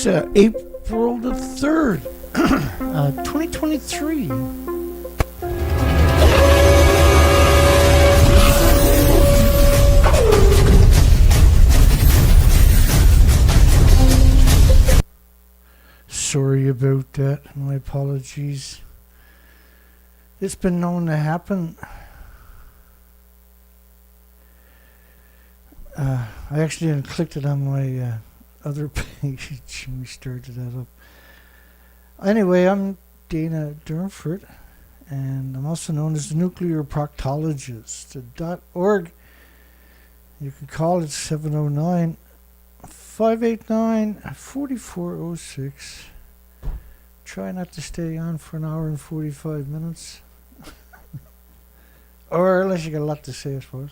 April the 3rd, 2023. Sorry about that. My apologies. It's been known to happen. I actually clicked it on my other page and we started that up. Anyway, I'm Dana Durnford, and I'm also known as the Nuclear Proctologist. .org. You can call it 709-589-4406. Try not to stay on for an hour and 45 minutes. Or unless you got a lot to say, I suppose.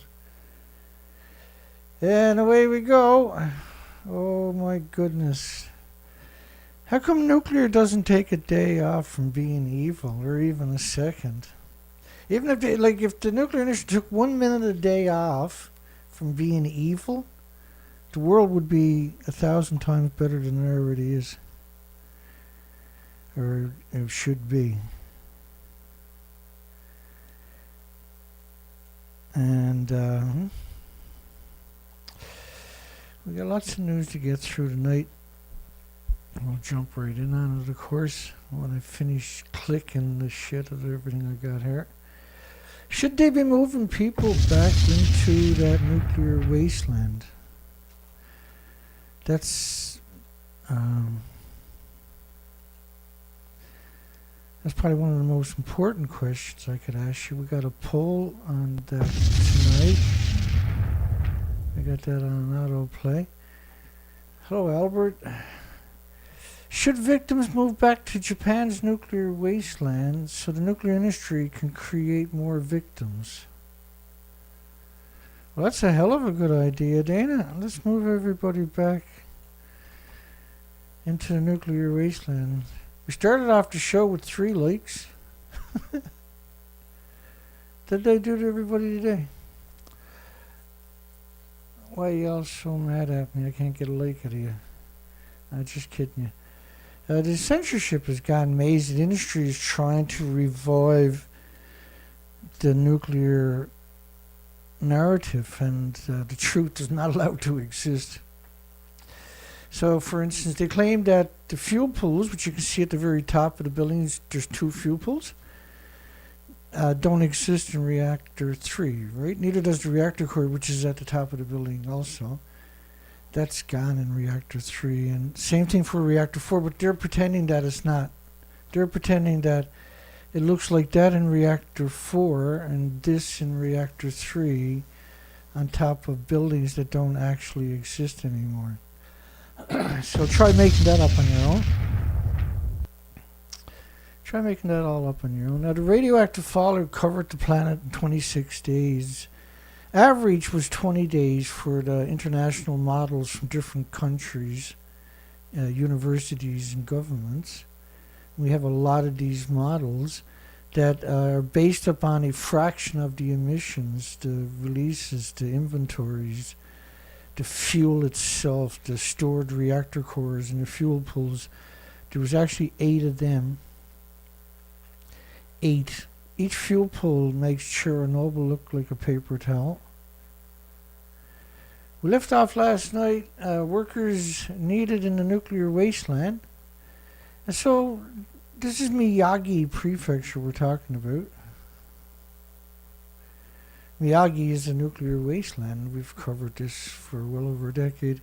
And away we go. Oh my goodness. How come nuclear doesn't take a day off from being evil, or even a second? Even if if the nuclear industry took 1 minute a day off from being evil, the world would be 1,000 times better than it already is. Or it should be. And we got lots of news to get through tonight. We'll jump right in on it, of course, when I finish clicking the shit of everything I got here. Should they be moving people back into that nuclear wasteland? That's probably one of the most important questions I could ask you. We got a poll on that tonight. I got that on autoplay. Hello, Albert. Should victims move back to Japan's nuclear wasteland so the nuclear industry can create more victims? Well, that's a hell of a good idea, Dana. Let's move everybody back into the nuclear wasteland. We started off the show with 3 likes. Did they do to everybody today? Why are y'all so mad at me? I can't get a like out of you. I'm just kidding you. The censorship has gotten amazing. The industry is trying to revive the nuclear narrative, and the truth is not allowed to exist. So, for instance, they claim that the fuel pools, which you can see at the very top of the buildings, there's 2 fuel pools, don't exist in reactor 3, right? Neither does the reactor core, which is at the top of the building also. That's gone in reactor 3, and same thing for reactor 4, but they're pretending that it's not. They're pretending that it looks like that in reactor 4 and this in reactor 3 on top of buildings that don't actually exist anymore. So try making that up on your own. Try making that all up on your own. Now, the radioactive fallout covered the planet in 26 days. Average was 20 days for the international models from different countries, universities, and governments. We have a lot of these models that are based upon a fraction of the emissions, the releases, the inventories, the fuel itself, the stored reactor cores, and the fuel pools. There was actually 8 of them. 8. Each fuel pool makes Chernobyl look like a paper towel. We left off last night, workers needed in the nuclear wasteland. And so, this is Miyagi Prefecture we're talking about. Miyagi is a nuclear wasteland. We've covered this for well over a decade.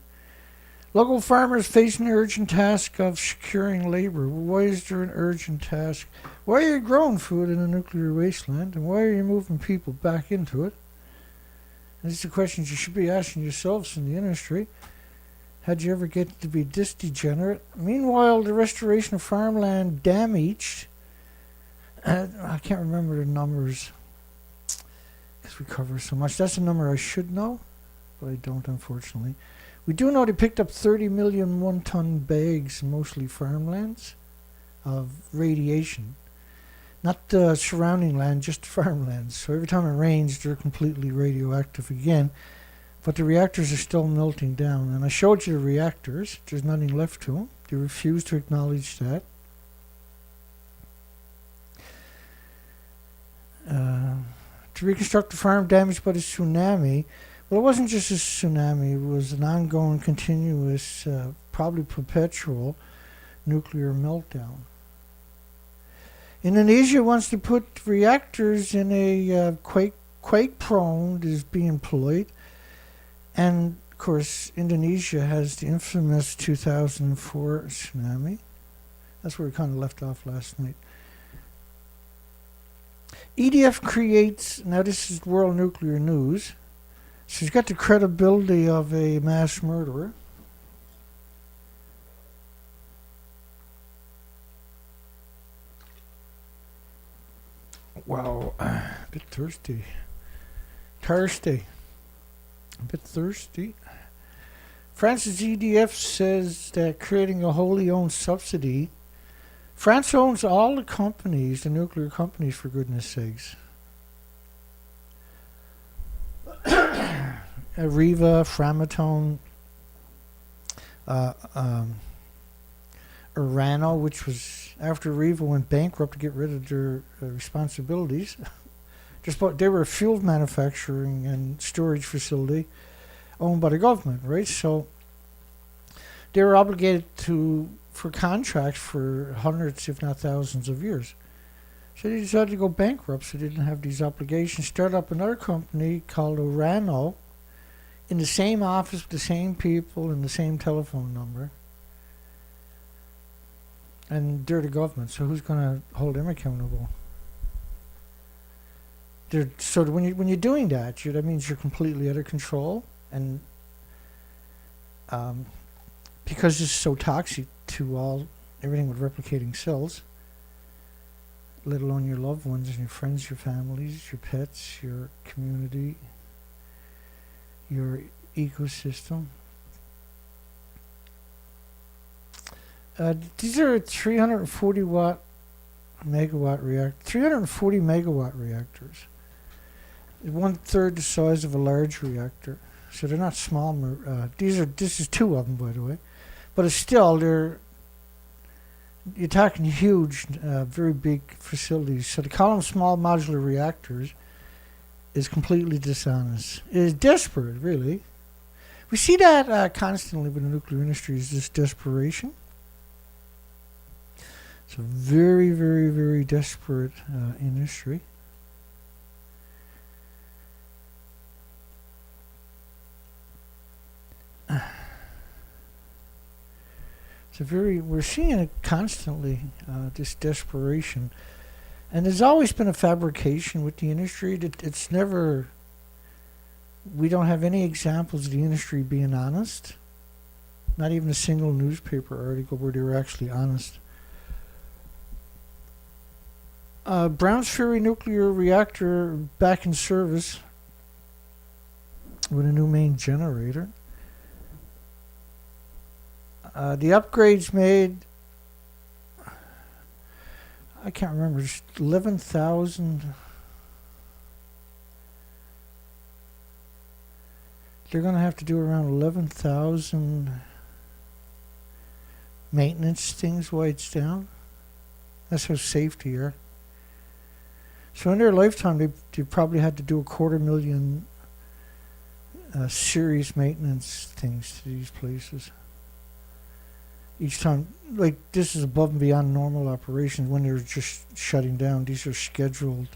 Local farmers facing the urgent task of securing labor. Why is there an urgent task? Why are you growing food in a nuclear wasteland? And why are you moving people back into it? And these are questions you should be asking yourselves in the industry. How'd you ever get to be this degenerate? Meanwhile, the restoration of farmland damaged. I can't remember the numbers because we cover so much. That's a number I should know, but I don't, unfortunately. We do know they picked up 30 million one-ton bags, mostly farmlands, of radiation. Not the surrounding land, just farmlands. So every time it rains, they're completely radioactive again. But the reactors are still melting down. And I showed you the reactors. There's nothing left to them. They refuse to acknowledge that. To reconstruct the farm damaged by the tsunami. Well, it wasn't just a tsunami. It was an ongoing, continuous, probably perpetual nuclear meltdown. Indonesia wants to put reactors in a quake-prone is being employed. And, of course, Indonesia has the infamous 2004 tsunami. That's where we kind of left off last night. EDF creates, now this is World Nuclear News, so he's got the credibility of a mass murderer. Wow, a bit thirsty. A bit thirsty. France's EDF says that creating a wholly owned subsidy. France owns all the companies, the nuclear companies, for goodness sakes. Areva, Framatome, Orano, which was after Areva went bankrupt to get rid of their responsibilities. They were a fuel manufacturing and storage facility owned by the government, right? So they were obligated for contracts for hundreds, if not thousands of years. So they decided to go bankrupt, so they didn't have these obligations. Started up another company called Orano in the same office with the same people and the same telephone number. And they're the government, so who's going to hold them accountable? So when you're doing that, that means you're completely out of control, and because it's so toxic to everything with replicating cells, let alone your loved ones and your friends, your families, your pets, your community, your ecosystem. These are 340 megawatt reactors. 340 megawatt reactors. 1/3 the size of a large reactor. So they're not small. This is 2 of them, by the way. But it's still, you're talking huge, very big facilities. So to call them small modular reactors is completely dishonest. It is desperate, really. We see that constantly with the nuclear industry, is this desperation. It's a very, very, very desperate industry. We're seeing it constantly, this desperation. And there's always been a fabrication with the industry. It's never, we don't have any examples of the industry being honest. Not even a single newspaper article where they were actually honest. Browns Ferry nuclear reactor back in service with a new main generator. The upgrades made, I can't remember, just 11,000. They're going to have to do around 11,000 maintenance things while it's down. That's how safe they are. So in their lifetime, they probably had to do 250,000 serious maintenance things to these places. Each time, like, this is above and beyond normal operations when they're just shutting down. These are scheduled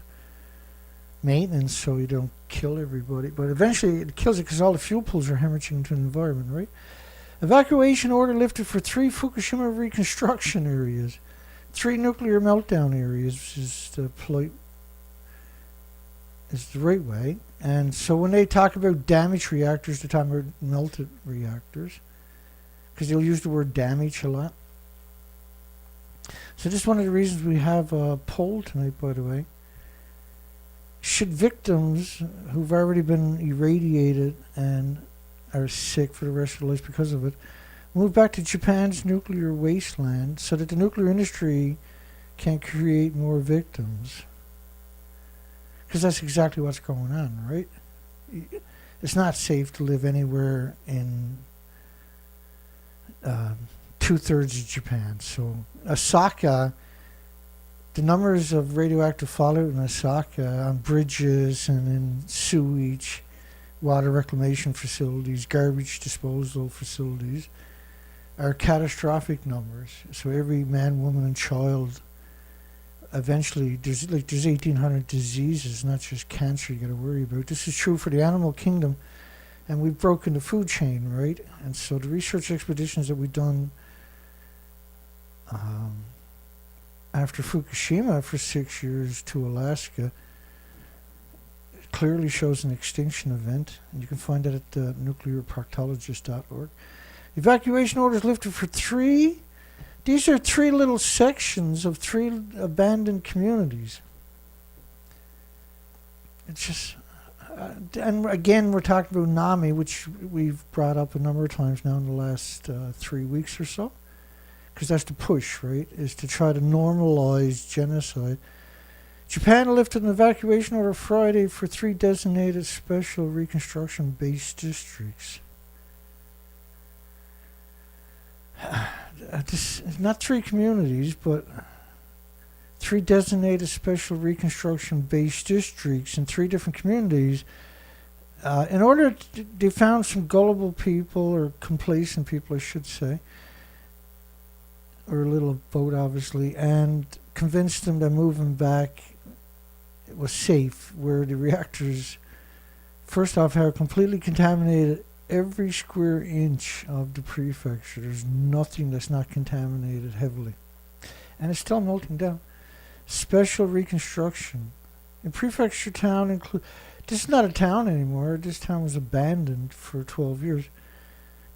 maintenance so you don't kill everybody. But eventually it kills it because all the fuel pools are hemorrhaging into the environment, right? Evacuation order lifted for 3 Fukushima Reconstruction Areas. 3 nuclear meltdown areas is the right way. And so when they talk about damaged reactors, they're talking about melted reactors, because they'll use the word damage a lot. So this is one of the reasons we have a poll tonight, by the way. Should victims who've already been irradiated and are sick for the rest of their lives because of it move back to Japan's nuclear wasteland so that the nuclear industry can create more victims? Because that's exactly what's going on, right? It's not safe to live anywhere in 2/3 of Japan. So Osaka, the numbers of radioactive fallout in Osaka on bridges and in sewage, water reclamation facilities, garbage disposal facilities are catastrophic numbers. So every man, woman, and child, eventually, there's 1,800 diseases, not just cancer you got to worry about. This is true for the animal kingdom, and we've broken the food chain, right? And so the research expeditions that we've done after Fukushima for 6 years to Alaska clearly shows an extinction event, and you can find that at nuclearproctologist.org. Evacuation orders lifted for 3. These are 3 little sections of 3 abandoned communities. It's just, and again, we're talking about Naime, which we've brought up a number of times now in the last 3 weeks or so, because that's the push, right, is to try to normalize genocide. Japan lifted an evacuation order Friday for 3 designated special reconstruction base districts. This is not 3 communities, but 3 designated special reconstruction base districts in 3 different communities. In order they found some gullible people, or complacent people, I should say, or a little of both, obviously, and convinced them that moving back it was safe, where the reactors, first off, have completely contaminated every square inch of the prefecture. There's nothing that's not contaminated heavily. And it's still melting down. Special reconstruction. In prefecture town, this is not a town anymore. This town was abandoned for 12 years.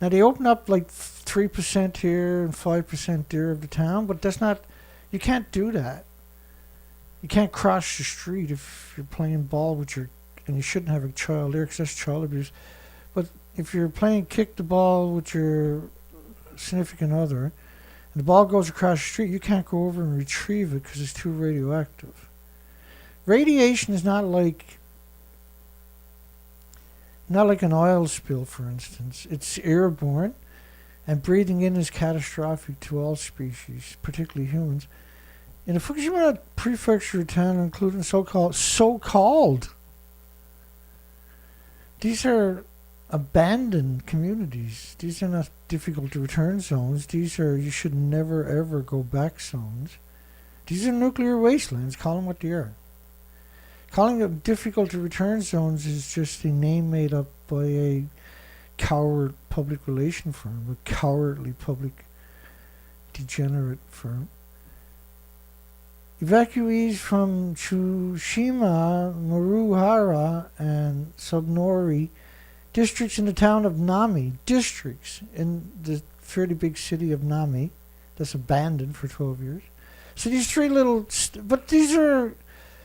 Now they open up like 3% here and 5% there of the town, but that's not, you can't do that. You can't cross the street if you're playing ball with your, and you shouldn't have a child there because that's child abuse. But if you're playing kick the ball with your significant other, and the ball goes across the street, you can't go over and retrieve it because it's too radioactive. Radiation is not like an oil spill, for instance. It's airborne, and breathing in is catastrophic to all species, particularly humans. In the Fukushima prefecture town, including so-called, these are abandoned communities. These are not difficult to return zones. These are you should never ever go back zones. These are nuclear wastelands. Call them what they are. Calling them difficult to return zones is just a name made up by a coward public relation firm, a cowardly public degenerate firm. Evacuees from Tsushima, Maruhara, and Subnori districts in the town of Naime, districts in the fairly big city of Naime, that's abandoned for 12 years. So these 3 little, but these are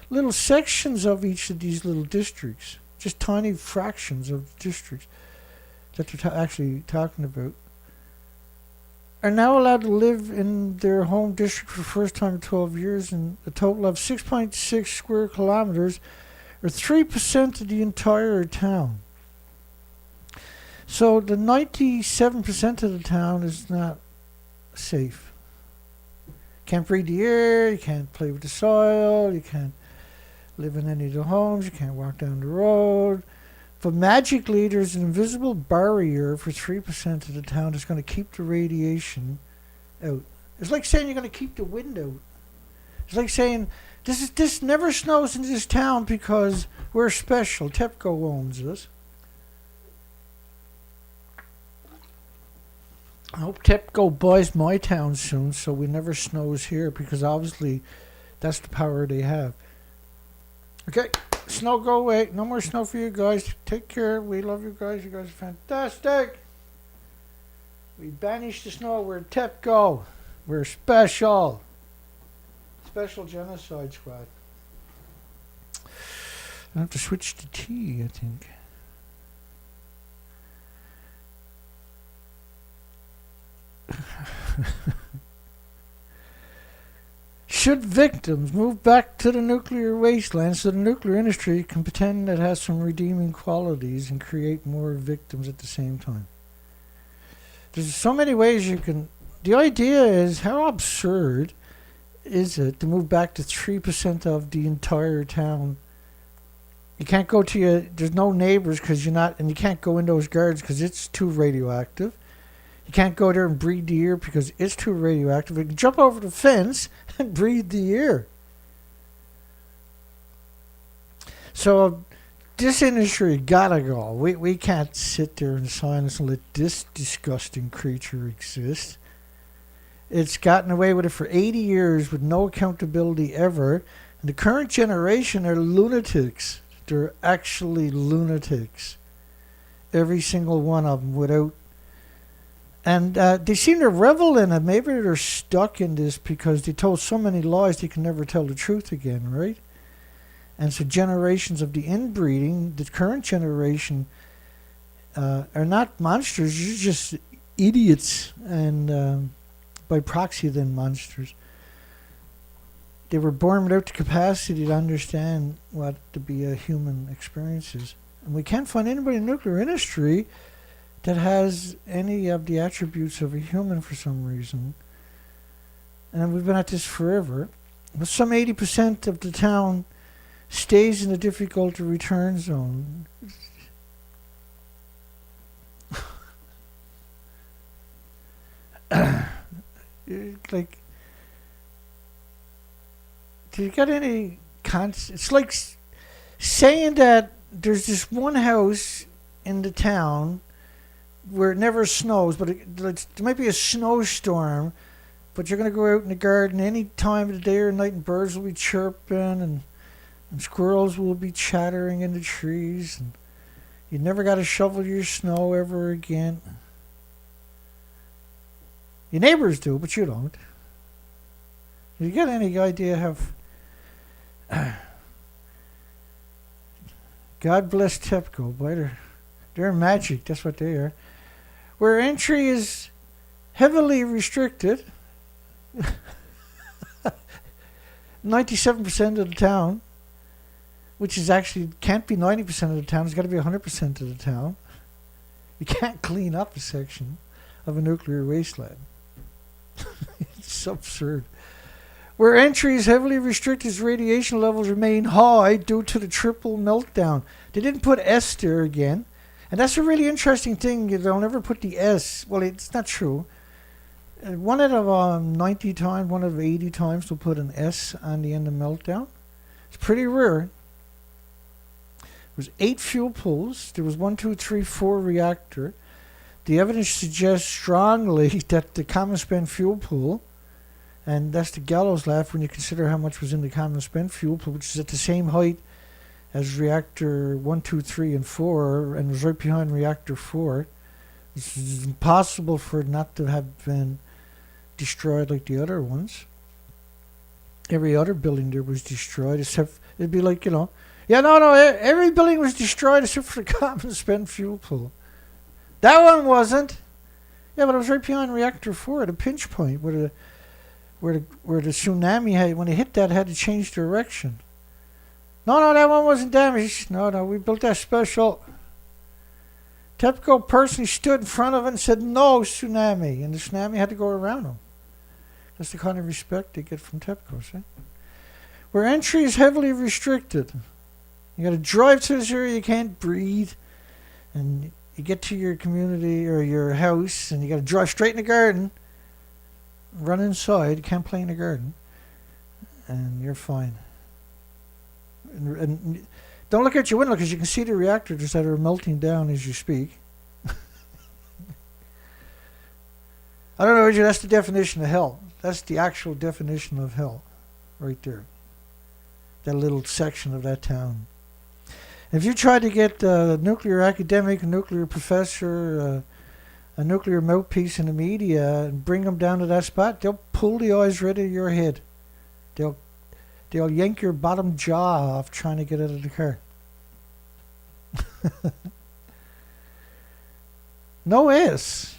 little sections of each of these little districts, just tiny fractions of districts that they're actually talking about, are now allowed to live in their home district for the first time in 12 years in a total of 6.6 square kilometers, or 3% of the entire town. So the 97% of the town is not safe. Can't breathe the air, you can't play with the soil, you can't live in any of the homes, you can't walk down the road. But magically, there's an invisible barrier for 3% of the town that's going to keep the radiation out. It's like saying you're going to keep the wind out. It's like saying, this never snows in this town because we're special. TEPCO owns us. I hope TEPCO buys my town soon so we never snows here, because obviously that's the power they have. Okay. Snow, go away. No more snow for you guys. Take care. We love you guys. You guys are fantastic. We banish the snow. We're TEPCO. We're special. Special Genocide Squad. I have to switch to tea, I think. Should victims move back to the nuclear wasteland so the nuclear industry can pretend it has some redeeming qualities and create more victims at the same time? There's so many ways you can the idea is, how absurd is it to move back to 3% of the entire town? You can't go to there's no neighbors because you're not, and you can't go in those gardens because it's too radioactive. You can't go there and breathe the air because it's too radioactive. You can jump over the fence and breathe the air. So this industry gotta go. We can't sit there in silence and let this disgusting creature exist. It's gotten away with it for 80 years with no accountability ever. And the current generation are lunatics. They're actually lunatics. Every single one of them without. And they seem to revel in it. Maybe they're stuck in this because they told so many lies they can never tell the truth again, right? And so generations of the inbreeding, the current generation, are not monsters. You're just idiots. And by proxy then monsters. They were born without the capacity to understand what to be a human experience is. And we can't find anybody in the nuclear industry that has any of the attributes of a human for some reason. And we've been at this forever. But some 80% of the town stays in the difficult to return zone. Like, do you got any it's like saying that there's this one house in the town where it never snows, but there might be a snowstorm, but you're going to go out in the garden any time of the day or night and birds will be chirping and squirrels will be chattering in the trees, and you never got to shovel your snow ever again. Your neighbors do, but you don't. You got any idea how... God bless TEPCO, boy, they're magic, that's what they are. Where entry is heavily restricted, 97% of the town, which is actually, can't be 90% of the town, it's got to be 100% of the town. You can't clean up a section of a nuclear wasteland. It's absurd. Where entry is heavily restricted, as radiation levels remain high due to the triple meltdown. They didn't put S there again. And that's a really interesting thing. They'll never put the S. Well, it's not true. One out of 90 times, one out of 80 times, they'll put an S on the end of meltdown. It's pretty rare. There was 8 fuel pools. There was 1, 2, 3, 4 reactor. The evidence suggests strongly that the common spent fuel pool, and that's the gallows laugh when you consider how much was in the common spent fuel pool, which is at the same height as reactor 1, 2, 3, and 4, and was right behind reactor 4. It's impossible for it not to have been destroyed like the other ones. Every other building there was destroyed, except it'd be like, every building was destroyed except for the common spent fuel pool. That one wasn't. Yeah, but it was right behind reactor 4 at a pinch point where the tsunami had, when it hit that, had to change direction. No, that one wasn't damaged. No, we built that special. TEPCO personally stood in front of it and said, no tsunami. And the tsunami had to go around them. That's the kind of respect they get from TEPCO, see? Where entry is heavily restricted. You got to drive to this area, you can't breathe. And you get to your community or your house, and you got to drive straight in the garden. Run inside, you can't play in the garden. And you're fine. And don't look out your window because you can see the reactors that are melting down as you speak. I don't know, Richard, that's the definition of hell. That's the actual definition of hell right there. That little section of that town. If you try to get a nuclear academic, a nuclear professor, a nuclear mouthpiece in the media and bring them down to that spot, they'll pull the eyes right out of your head. They'll yank your bottom jaw off trying to get out of the car. No S.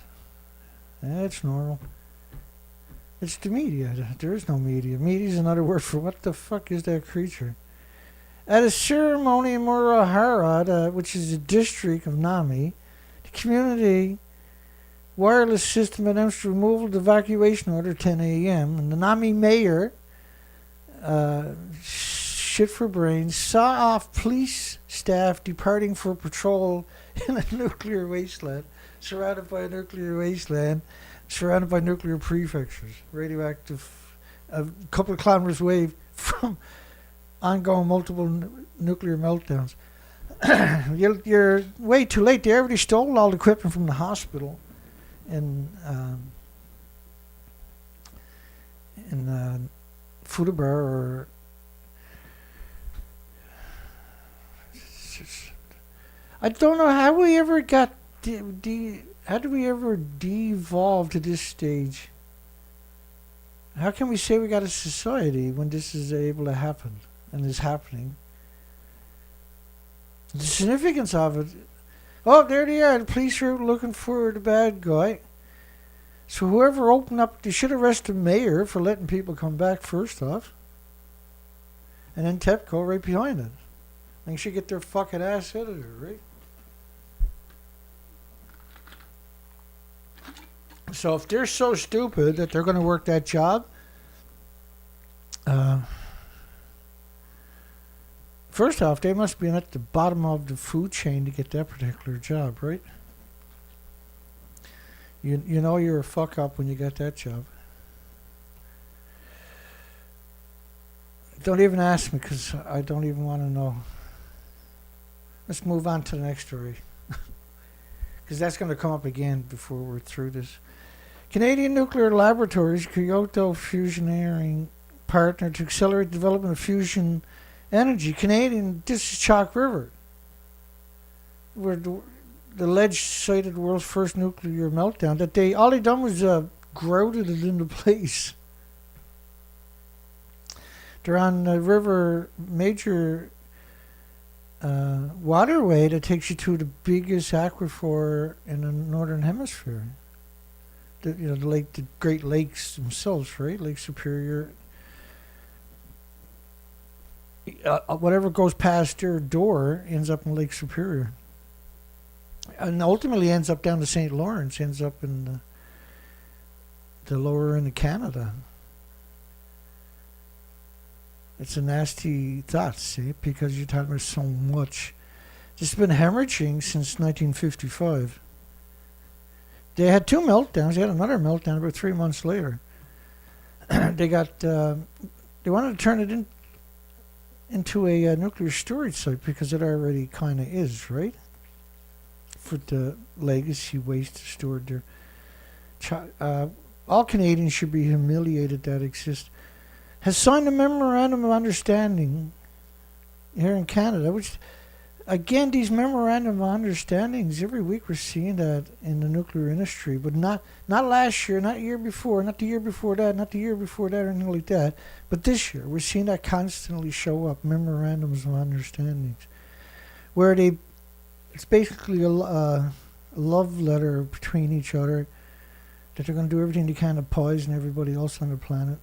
That's normal. It's the media. There is no media. Media is another word for what the fuck is that creature. At a ceremony in Murahara, which is a district of Naime, the community wireless system announced removal of the evacuation order 10 a.m. And the Naime mayor, shit for brains, saw off police staff departing for patrol in a nuclear wasteland, surrounded by nuclear prefectures, radioactive, a couple of kilometers away from ongoing multiple nuclear meltdowns. You're way too late. They already stole all the equipment from the hospital in Fukushima, or I don't know how we ever got how did we ever de-evolve to this stage? How can we say we got a society when this is able to happen and is happening? The significance of it. Oh, there they are. The police are looking for the bad guy. So whoever opened up, they should arrest the mayor for letting people come back first off. And then TEPCO right behind it. They should get their fucking ass out of there, right? So if they're so stupid that they're going to work that job, first off, they must be at the bottom of the food chain to get that particular job, right? You know you're a fuck up when you get that job. Don't even ask me, because I don't even want to know. Let's move on to the next story, because that's going to come up again before we're through this. Canadian Nuclear Laboratories, Kyoto fusioneering partner to accelerate development of fusion energy. Canadian, this is Chalk River, where the alleged site of the world's first nuclear meltdown. That all they done was grouted it into place. They're on the river, major waterway that takes you to the biggest aquifer in the northern hemisphere. The Great Lakes themselves, right? Lake Superior. Whatever goes past their door ends up in Lake Superior, and ultimately ends up down to St. Lawrence, ends up in the lower end of Canada. It's a nasty thought, see, because you're talking about so much. This has been hemorrhaging since 1955. They had two meltdowns. They had another meltdown about 3 months later. They wanted to turn it into a nuclear storage site, because it already kind of is, right? For the legacy waste stored there. All Canadians should be humiliated that exists. Has signed a memorandum of understanding here in Canada, which, again, these memorandum of understandings, every week we're seeing that in the nuclear industry, but not last year, not the year before, not the year before that, not the year before that, or anything like that. But this year, we're seeing that constantly show up, memorandums of understandings, where it's basically a love letter between each other, that they're going to do everything they can to poison everybody else on the planet.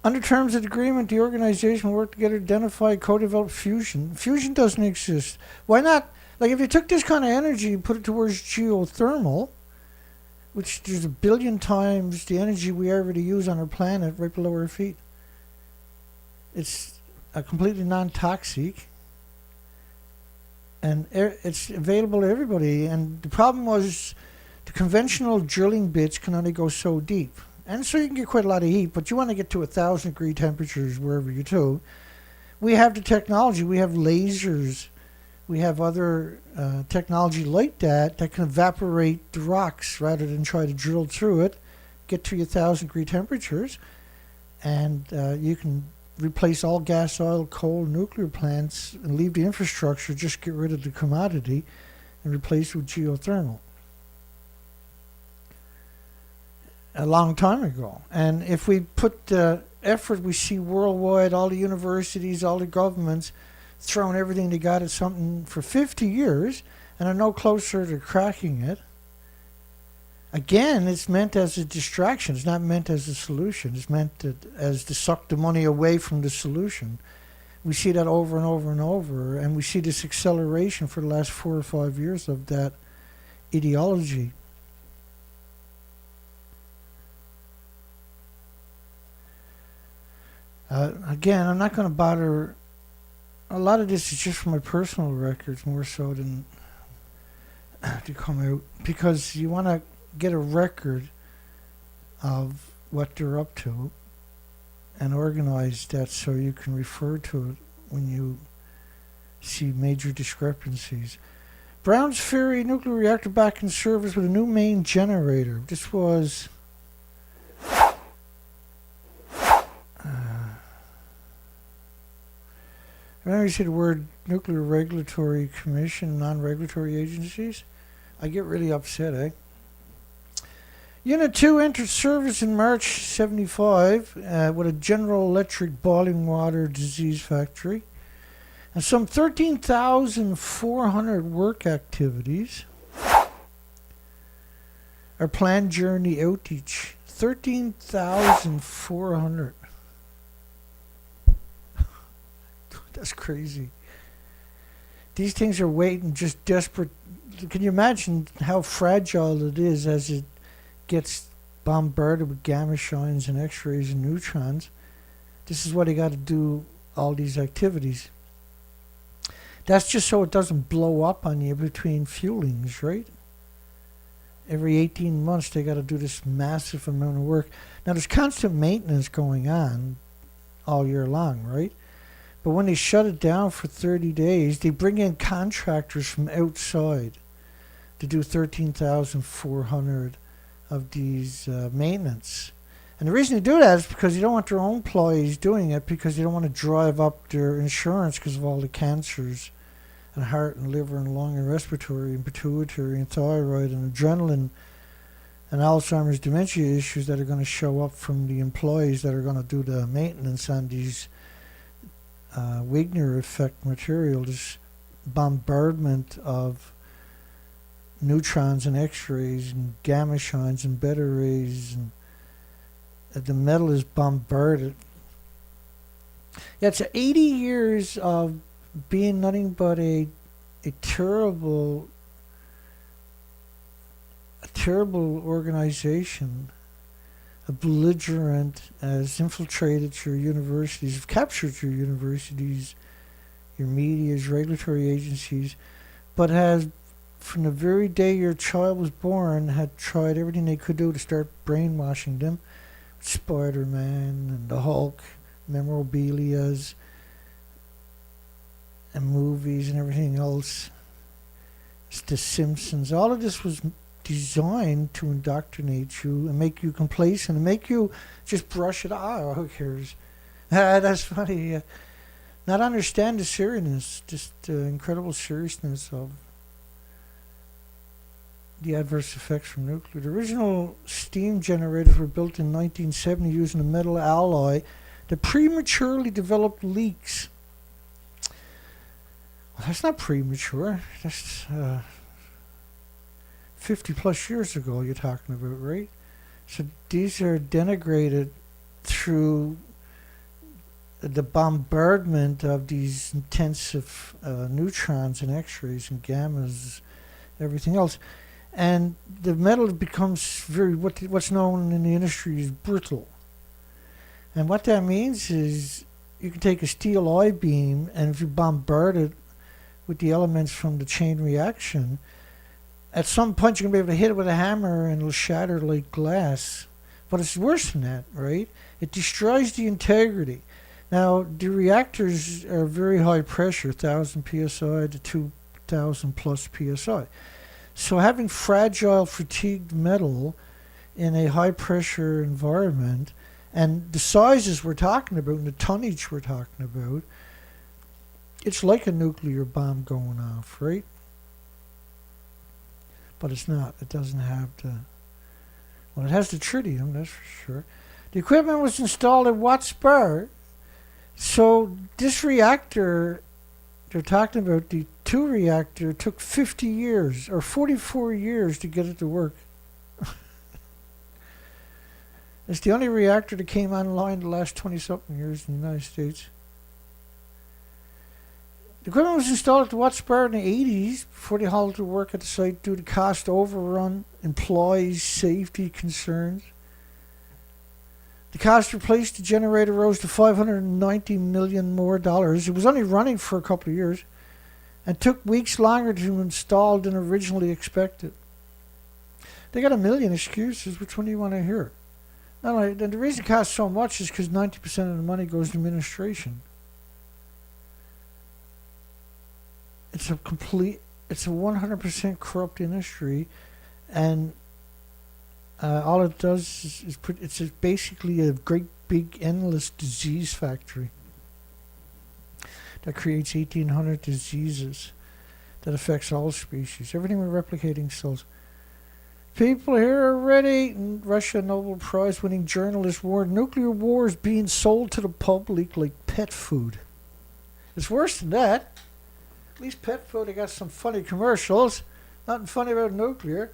Under terms of the agreement, the organization will work together to identify co-develop fusion. Fusion doesn't exist. Why not? Like, if you took this kind of energy and put it towards geothermal, which there's 1 billion times the energy we already use on our planet right below our feet. It's completely non-toxic, and it's available to everybody. And the problem was the conventional drilling bits can only go so deep. And so you can get quite a lot of heat, but you want to get to 1,000-degree temperatures wherever you do. We have the technology. We have lasers. We have other technology like that can evaporate the rocks rather than try to drill through it, get to your 1,000-degree temperatures, and you can replace all gas, oil, coal, nuclear plants and leave the infrastructure, just get rid of the commodity and replace it with geothermal. A long time ago. And if we put the effort we see worldwide, all the universities, all the governments throwing everything they got at something for 50 years and are no closer to cracking it, again, it's meant as a distraction. It's not meant as a solution. It's meant as to suck the money away from the solution. We see that over and over and over, and we see this acceleration for the last 4 or 5 years of that ideology. Again, I'm not going to bother. A lot of this is just from my personal records more so than to come out, because you want to get a record of what they're up to and organize that so you can refer to it when you see major discrepancies. Browns Ferry nuclear reactor back in service with a new main generator. This was whenever you see the word Nuclear Regulatory Commission, non-regulatory agencies, I get really upset, eh? Unit 2 entered service in March 75 with a General Electric boiling water disease factory and some 13,400 work activities are planned during the outage. 13,400. That's crazy. These things are waiting, just desperate. Can you imagine how fragile it is as it gets bombarded with gamma shines and X-rays and neutrons? This is what they got to do, all these activities. That's just so it doesn't blow up on you between fuelings, right? Every 18 months they got to do this massive amount of work. Now there's constant maintenance going on all year long, right? But when they shut it down for 30 days, they bring in contractors from outside to do 13,400 of these maintenance. And the reason they do that is because you don't want their own employees doing it, because you don't want to drive up their insurance because of all the cancers and heart and liver and lung and respiratory and pituitary and thyroid and adrenaline and Alzheimer's dementia issues that are going to show up from the employees that are going to do the maintenance on these Wigner effect material, this bombardment of neutrons and X-rays and gamma shines and beta rays, and the metal is bombarded. Yeah, it's 80 years of being nothing but a terrible organization, a belligerent, has infiltrated your universities, have captured your universities, your medias, regulatory agencies, but has, from the very day your child was born, had tried everything they could do to start brainwashing them. Spider-Man and the Hulk, memorabilias, and movies and everything else. It's The Simpsons. All of this was designed to indoctrinate you and make you complacent and make you just brush it off. Oh, who cares? That's funny. Not understand the seriousness, just the incredible seriousness of the adverse effects from nuclear. The original steam generators were built in 1970 using a metal alloy that prematurely developed leaks. Well, that's not premature. That's 50 plus years ago you're talking about, right? So these are denigrated through the bombardment of these intensive neutrons and X-rays and gammas, everything else. And the metal becomes very, what's known in the industry is brittle. And what that means is you can take a steel I-beam, and if you bombard it with the elements from the chain reaction, at some point you're going to be able to hit it with a hammer and it'll shatter like glass. But it's worse than that, right? It destroys the integrity. Now, the reactors are very high pressure, 1,000 psi to 2,000 plus psi. So having fragile, fatigued metal in a high pressure environment, and the sizes we're talking about and the tonnage we're talking about, it's like a nuclear bomb going off, right? But it's not. It doesn't have the... Well, it has the tritium, that's for sure. The equipment was installed at Watts Bar. So this reactor, they're talking about, the 2 reactor, took 50 years or 44 years to get it to work. It's the only reactor that came online the last 20-something years in the United States. The equipment was installed at the Watts Bar in the 80s before they halted work at the site due to cost overrun, employees' safety concerns. The cost to replace the generator rose to $590 million more. It was only running for a couple of years and took weeks longer to install than originally expected. They got a million excuses. Which one do you want to hear? No, and the reason it costs so much is because 90% of the money goes to administration. It's a 100% corrupt industry, and all it does is it's basically a great big endless disease factory that creates 1,800 diseases that affects all species. Everything with replicating cells. People here are ready. Russia Nobel Prize winning journalist warned nuclear war is being sold to the public like pet food. It's worse than that. At least pet food, they got some funny commercials. Nothing funny about nuclear.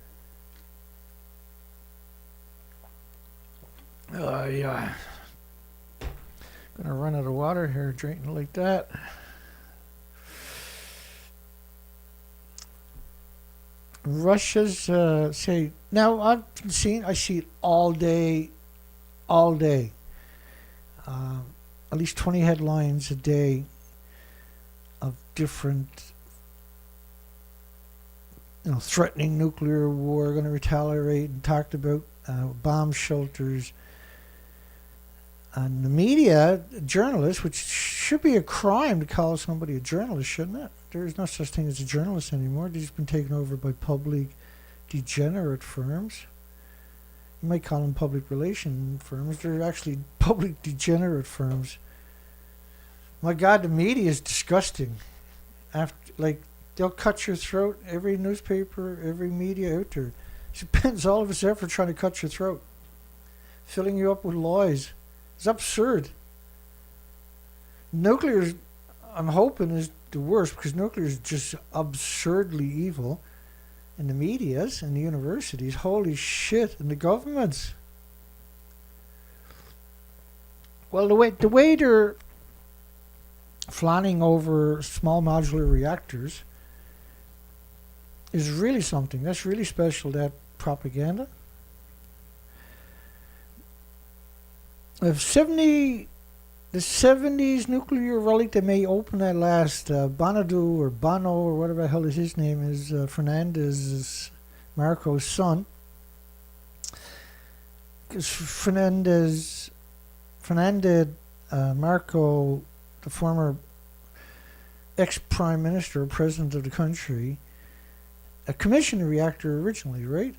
Yeah. Gonna run out of water here drinking like that. Russia's say now I see it all day. At least 20 headlines a day of different, threatening nuclear war, going to retaliate, and talked about bomb shelters. And the media, journalists, which should be a crime to call somebody a journalist, shouldn't it? There is no such thing as a journalist anymore. They've been taken over by public degenerate firms. You might call them public relation firms. They're actually public degenerate firms. My God, the media is disgusting. They'll cut your throat. Every newspaper, every media out there spends all of its effort trying to cut your throat, filling you up with lies. It's absurd. Nuclear, I'm hoping, is the worst because nuclear is just absurdly evil. And the medias and the universities, holy shit, and the governments. Well, the way they're flanning over small modular reactors is really something. That's really special, that propaganda. The 70s nuclear relic, they may open that last Bonadu or Bono or whatever the hell his name is, Fernandez, Marco's son. Because Fernandez, Marco, the former ex-prime minister or president of the country, commissioned a reactor originally, right?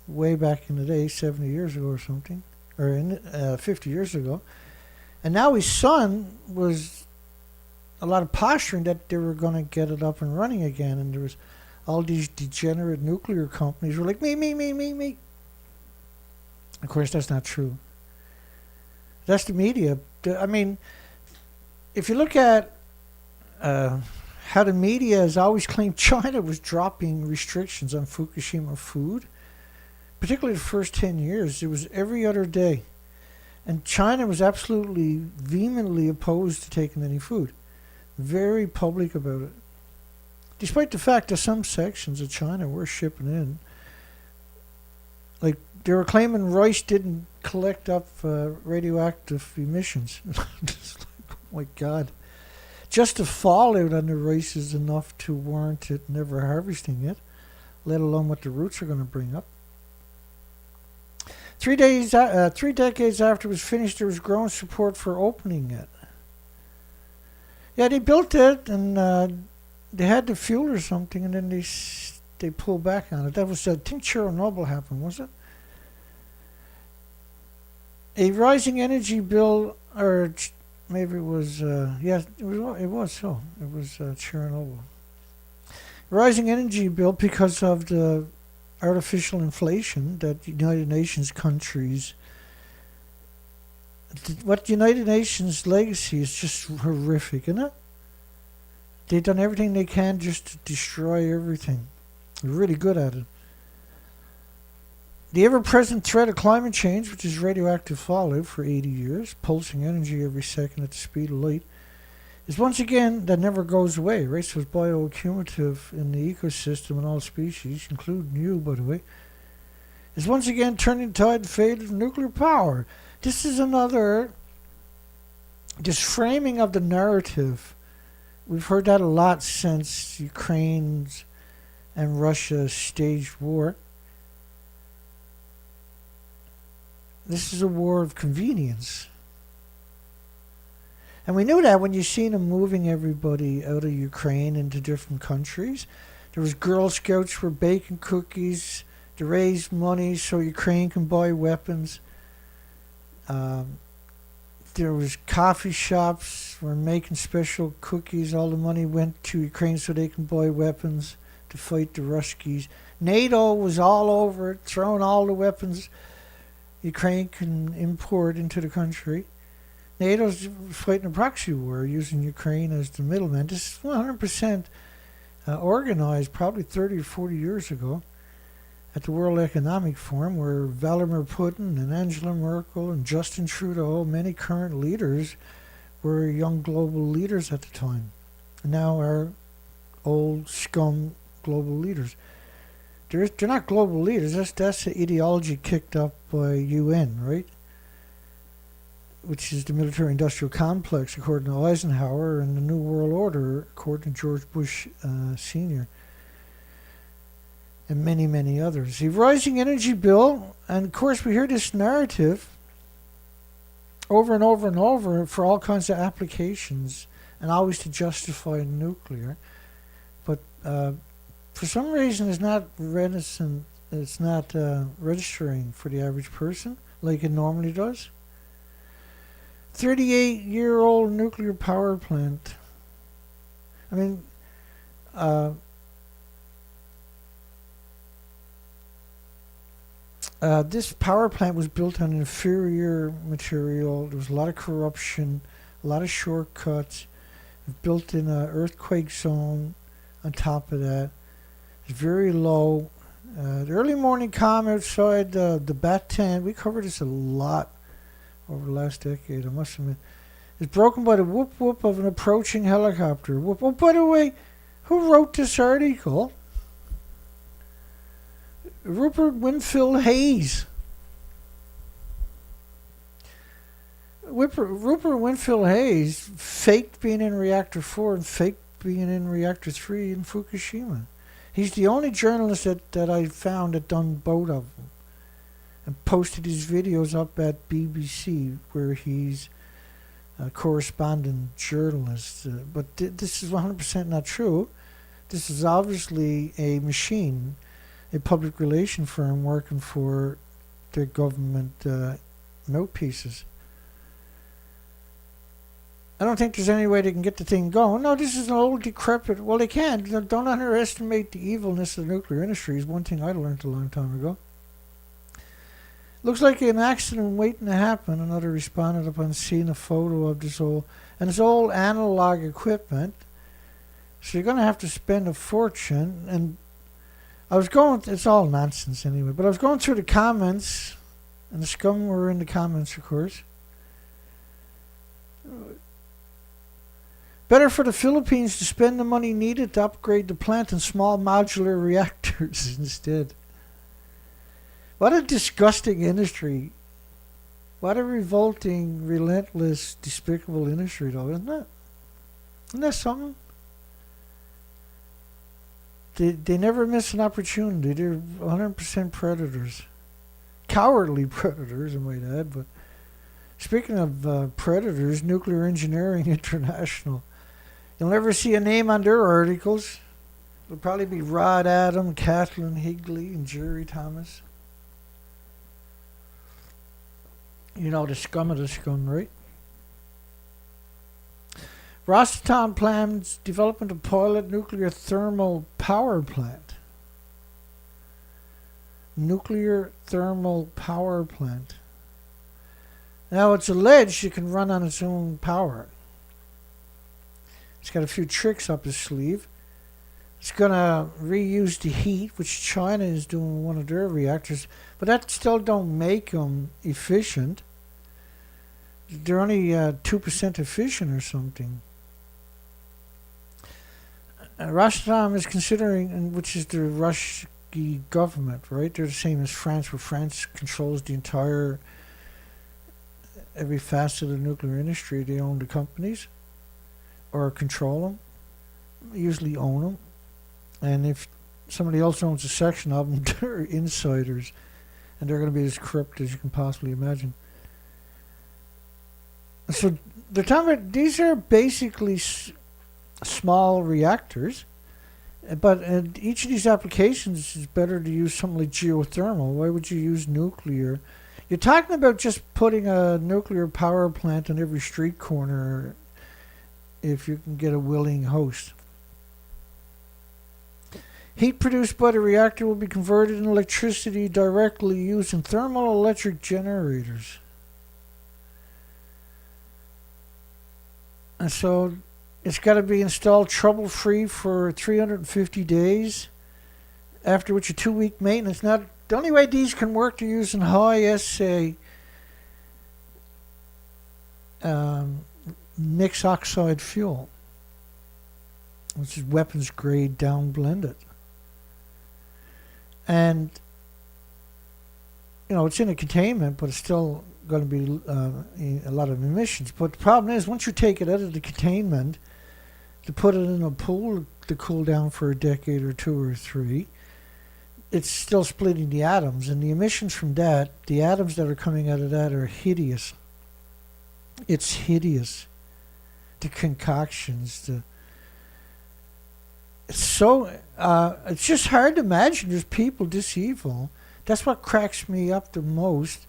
Way back in the day, 70 years ago or something, or 50 years ago. And now his son was a lot of posturing that they were going to get it up and running again. And there was all these degenerate nuclear companies were like, me. Of course, that's not true. That's the media. I mean, if you look at how the media has always claimed China was dropping restrictions on Fukushima food, particularly the first 10 years, it was every other day. And China was absolutely vehemently opposed to taking any food. Very public about it. Despite the fact that some sections of China were shipping in. Like, they were claiming rice didn't collect up radioactive emissions. It's like, oh my God. Just the fallout on the rice is enough to warrant it never harvesting it, let alone what the roots are going to bring up. 3 decades after it was finished, there was growing support for opening it. Yeah, they built it, and they had the fuel or something, and then they pulled back on it. That was, I think Chernobyl happened, was it? A rising energy bill, or maybe it was, it was Chernobyl. Rising energy bill because of the artificial inflation that United Nations countries, what United Nations legacy is just horrific, isn't it? They've done everything they can just to destroy everything. They're really good at it. The ever-present threat of climate change, which is radioactive fallout for 80 years, pulsing energy every second at the speed of light, is once again, that never goes away, right? So it's bioaccumulative in the ecosystem and all species, including you, by the way, is once again turning tide fate of nuclear power. This is another just framing of the narrative. We've heard that a lot since Ukraine's and Russia's staged war. This is a war of convenience. And we knew that when you seen them moving everybody out of Ukraine into different countries. There was Girl Scouts were baking cookies to raise money so Ukraine can buy weapons. There was coffee shops were making special cookies. All the money went to Ukraine so they can buy weapons to fight the Ruskies. NATO was all over it, throwing all the weapons Ukraine can import into the country. NATO's fighting a proxy war using Ukraine as the middleman. This is 100% organized probably 30 or 40 years ago at the World Economic Forum, where Vladimir Putin and Angela Merkel and Justin Trudeau, many current leaders, were young global leaders at the time. And now are old scum global leaders. They're not global leaders. That's the ideology kicked up by UN, right? Which is the military-industrial complex, according to Eisenhower, and the New World Order, according to George Bush Sr., and many, many others. The rising energy bill, and of course we hear this narrative over and over and over for all kinds of applications, and always to justify nuclear. But for some reason it's not registering for the average person like it normally does. 38-year-old nuclear power plant. I mean, this power plant was built on inferior material. There was a lot of corruption, a lot of shortcuts. It was built in an earthquake zone on top of that. It's very low. The early morning calm outside the bat tent, we covered this a lot over the last decade, I must admit, is broken by the whoop whoop of an approaching helicopter. Whoop. Oh, by the way, who wrote this article? Rupert Winfield Hayes. Rupert Winfield Hayes faked being in Reactor 4 and faked being in Reactor 3 in Fukushima. He's the only journalist that I found that done both of them and posted his videos up at BBC, where he's a correspondent journalist. But this is 100% not true. This is obviously a machine, a public relation firm working for their government mouthpieces. I don't think there's any way they can get the thing going. No, this is an old, decrepit... Well, they can. Don't underestimate the evilness of the nuclear industry is one thing I learned a long time ago. Looks like an accident waiting to happen. Another responded upon seeing a photo of this old... And it's old analog equipment. So you're going to have to spend a fortune. And I was going... It's all nonsense anyway. But I was going through the comments. And the scum were in the comments, of course. Better for the Philippines to spend the money needed to upgrade the plant in small modular reactors instead. What a disgusting industry. What a revolting, relentless, despicable industry, though, isn't it? Isn't that something? They never miss an opportunity. They're 100% predators. Cowardly predators, I might add. But speaking of predators, Nuclear Engineering International. You'll never see a name on their articles. It'll probably be Rod Adam, Kathleen Higley, and Jerry Thomas. You know, the scum of the scum, right? Rostown plans development of pilot nuclear thermal power plant. Nuclear thermal power plant. Now, it's alleged it can run on its own power. It's got a few tricks up its sleeve. It's going to reuse the heat, which China is doing with one of their reactors, but that still don't make them efficient. They're only 2% efficient or something. Rotterdam is considering, and which is the Russian government, right? They're the same as France, where France controls the entire, every facet of the nuclear industry. They own the companies or control them, usually own them. And if somebody else owns a section of them, they're insiders. And they're going to be as corrupt as you can possibly imagine. So they're talking about, these are basically small reactors, but each of these applications is better to use something like geothermal. Why would you use nuclear? You're talking about just putting a nuclear power plant on every street corner if you can get a willing host. Heat produced by the reactor will be converted into electricity directly using thermal electric generators. And so it's got to be installed trouble-free for 350 days, after which a 2-week maintenance. Now, the only way these can work, they're using high-assay mixed oxide fuel, which is weapons-grade down-blended. And, you know, it's in a containment, but it's still going to be a lot of emissions. But the problem is, once you take it out of the containment to put it in a pool to cool down for a decade or 2 or 3, it's still splitting the atoms. And the emissions from that, the atoms that are coming out of that are hideous. It's hideous. The concoctions, it's just hard to imagine there's people this evil. That's what cracks me up the most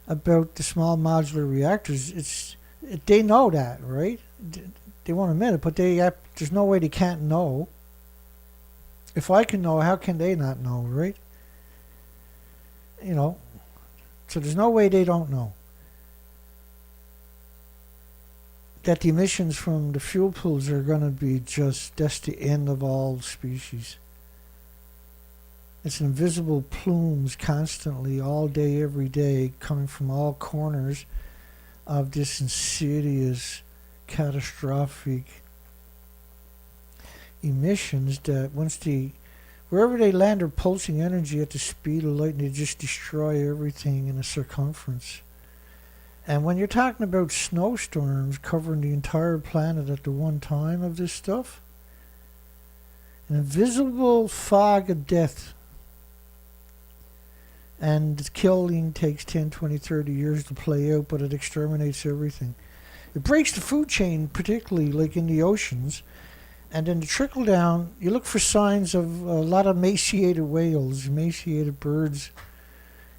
about the small modular reactors. They know that, right? They won't admit it, but there's no way they can't know. If I can know, how can they not know, right? You know, so there's no way they don't know that the emissions from the fuel pools are going to be that's the end of all species. It's invisible plumes constantly, all day, every day, coming from all corners of this insidious, catastrophic emissions that wherever they land, are pulsing energy at the speed of light, and they just destroy everything in a circumference. And when you're talking about snowstorms covering the entire planet at the one time of this stuff, an invisible fog of death. And the killing takes 10, 20, 30 years to play out, but it exterminates everything. It breaks the food chain, particularly like in the oceans. And then the trickle down, you look for signs of a lot of emaciated whales, emaciated birds,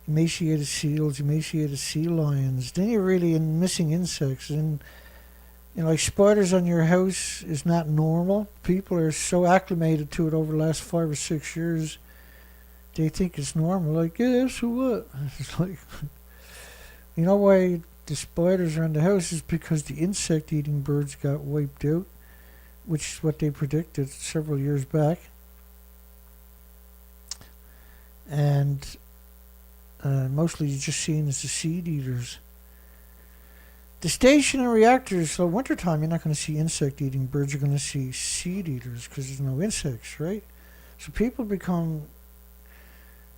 emaciated seals, emaciated sea lions. Then you're really in missing insects. And, you know, like spiders on your house is not normal. People are so acclimated to it over the last 5 or 6 years, they think it's normal. Like, yeah, so what? It's like, you know why the spiders are in the house is because the insect-eating birds got wiped out, which is what they predicted several years back. And mostly you're just seeing as the seed eaters. The stationary reactors, so wintertime you're not going to see insect-eating birds, you're going to see seed eaters because there's no insects, right? So people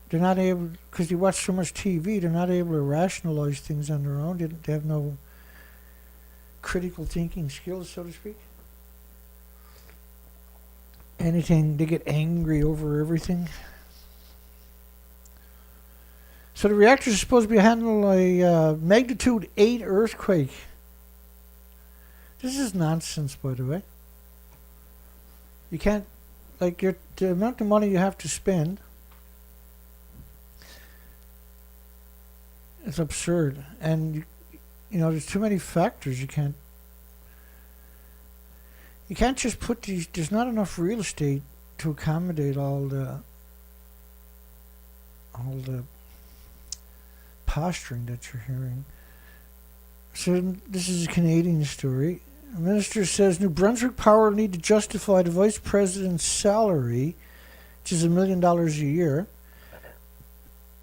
they're not able, because they watch so much TV, they're not able to rationalize things on their own. They have no critical thinking skills, so to speak. Anything, they get angry over everything. So the reactors are supposed to be handling a magnitude 8 earthquake. This is nonsense, by the way. You can't, like, the amount of money you have to spend, it's absurd. And, you know, there's too many factors. You can't just put these, there's not enough real estate to accommodate all the posturing that you're hearing. So this is a Canadian story. The minister says New Brunswick Power will need to justify the vice president's salary, which is $1 million a year,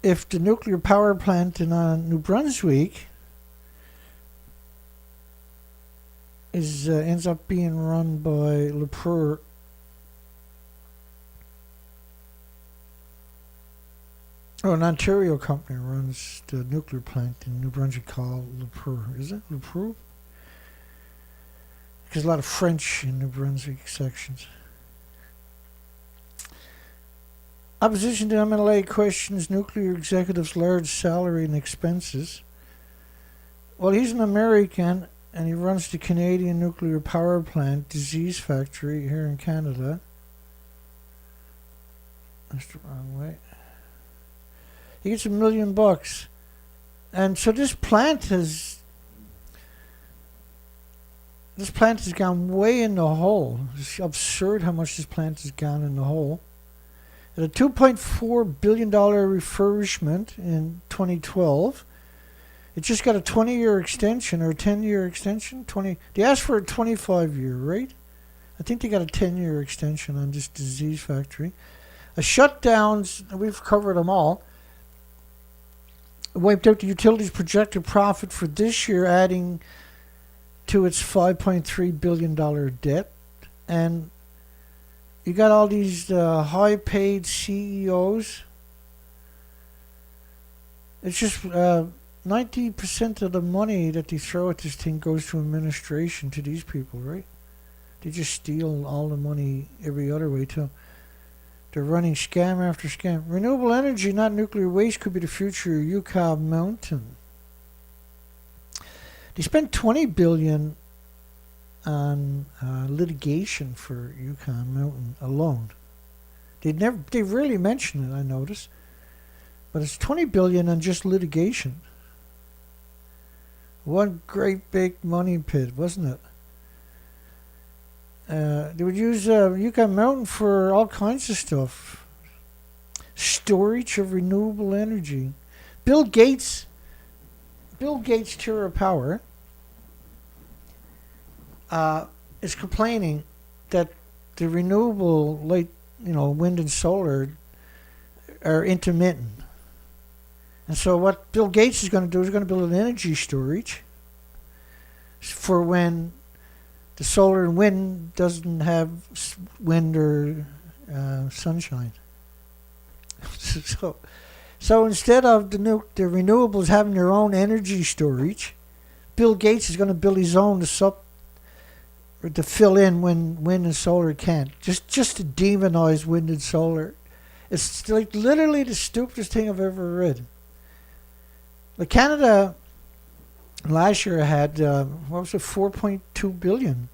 if the nuclear power plant in New Brunswick ends up being run by Oh, an Ontario company runs the nuclear plant in New Brunswick called Le Pur. Is it Le Pur? There's a lot of French in New Brunswick sections. Opposition to MLA questions nuclear executives' large salary and expenses. Well, he's an American, and he runs the Canadian nuclear power plant disease factory here in Canada. That's the wrong way. He gets $1 million. And so this plant has gone way in the hole. It's absurd how much this plant has gone in the hole. At a $2.4 billion refurbishment in 2012, it just got a 20-year extension or a 10-year extension. They asked for a 25-year, right? I think they got a 10-year extension on this disease factory. A shutdowns, we've covered them all. It wiped out the utility's projected profit for this year, adding to its $5.3 billion debt. And you got all these high-paid CEOs. It's just 90% of the money that they throw at this thing goes to administration, to these people, right? They just steal all the money every other way, too. They're running scam after scam. Renewable energy, not nuclear waste, could be the future of Yucca Mountain. They spent $20 billion on litigation for Yukon Mountain alone. They rarely mention it, I notice, but it's $20 billion on just litigation. One great big money pit, wasn't it? They would use Yukon Mountain for all kinds of stuff. Storage of renewable energy. Bill Gates, Terra Power, is complaining that the renewable, like, wind and solar are intermittent. And so what Bill Gates is going to do is going to build an energy storage for when the solar and wind doesn't have wind or sunshine. So instead of the renewables having their own energy storage, Bill Gates is going to build his own to fill in when wind and solar can't. Just to demonize wind and solar. It's like literally the stupidest thing I've ever read. Like Canada last year had $4.2 billion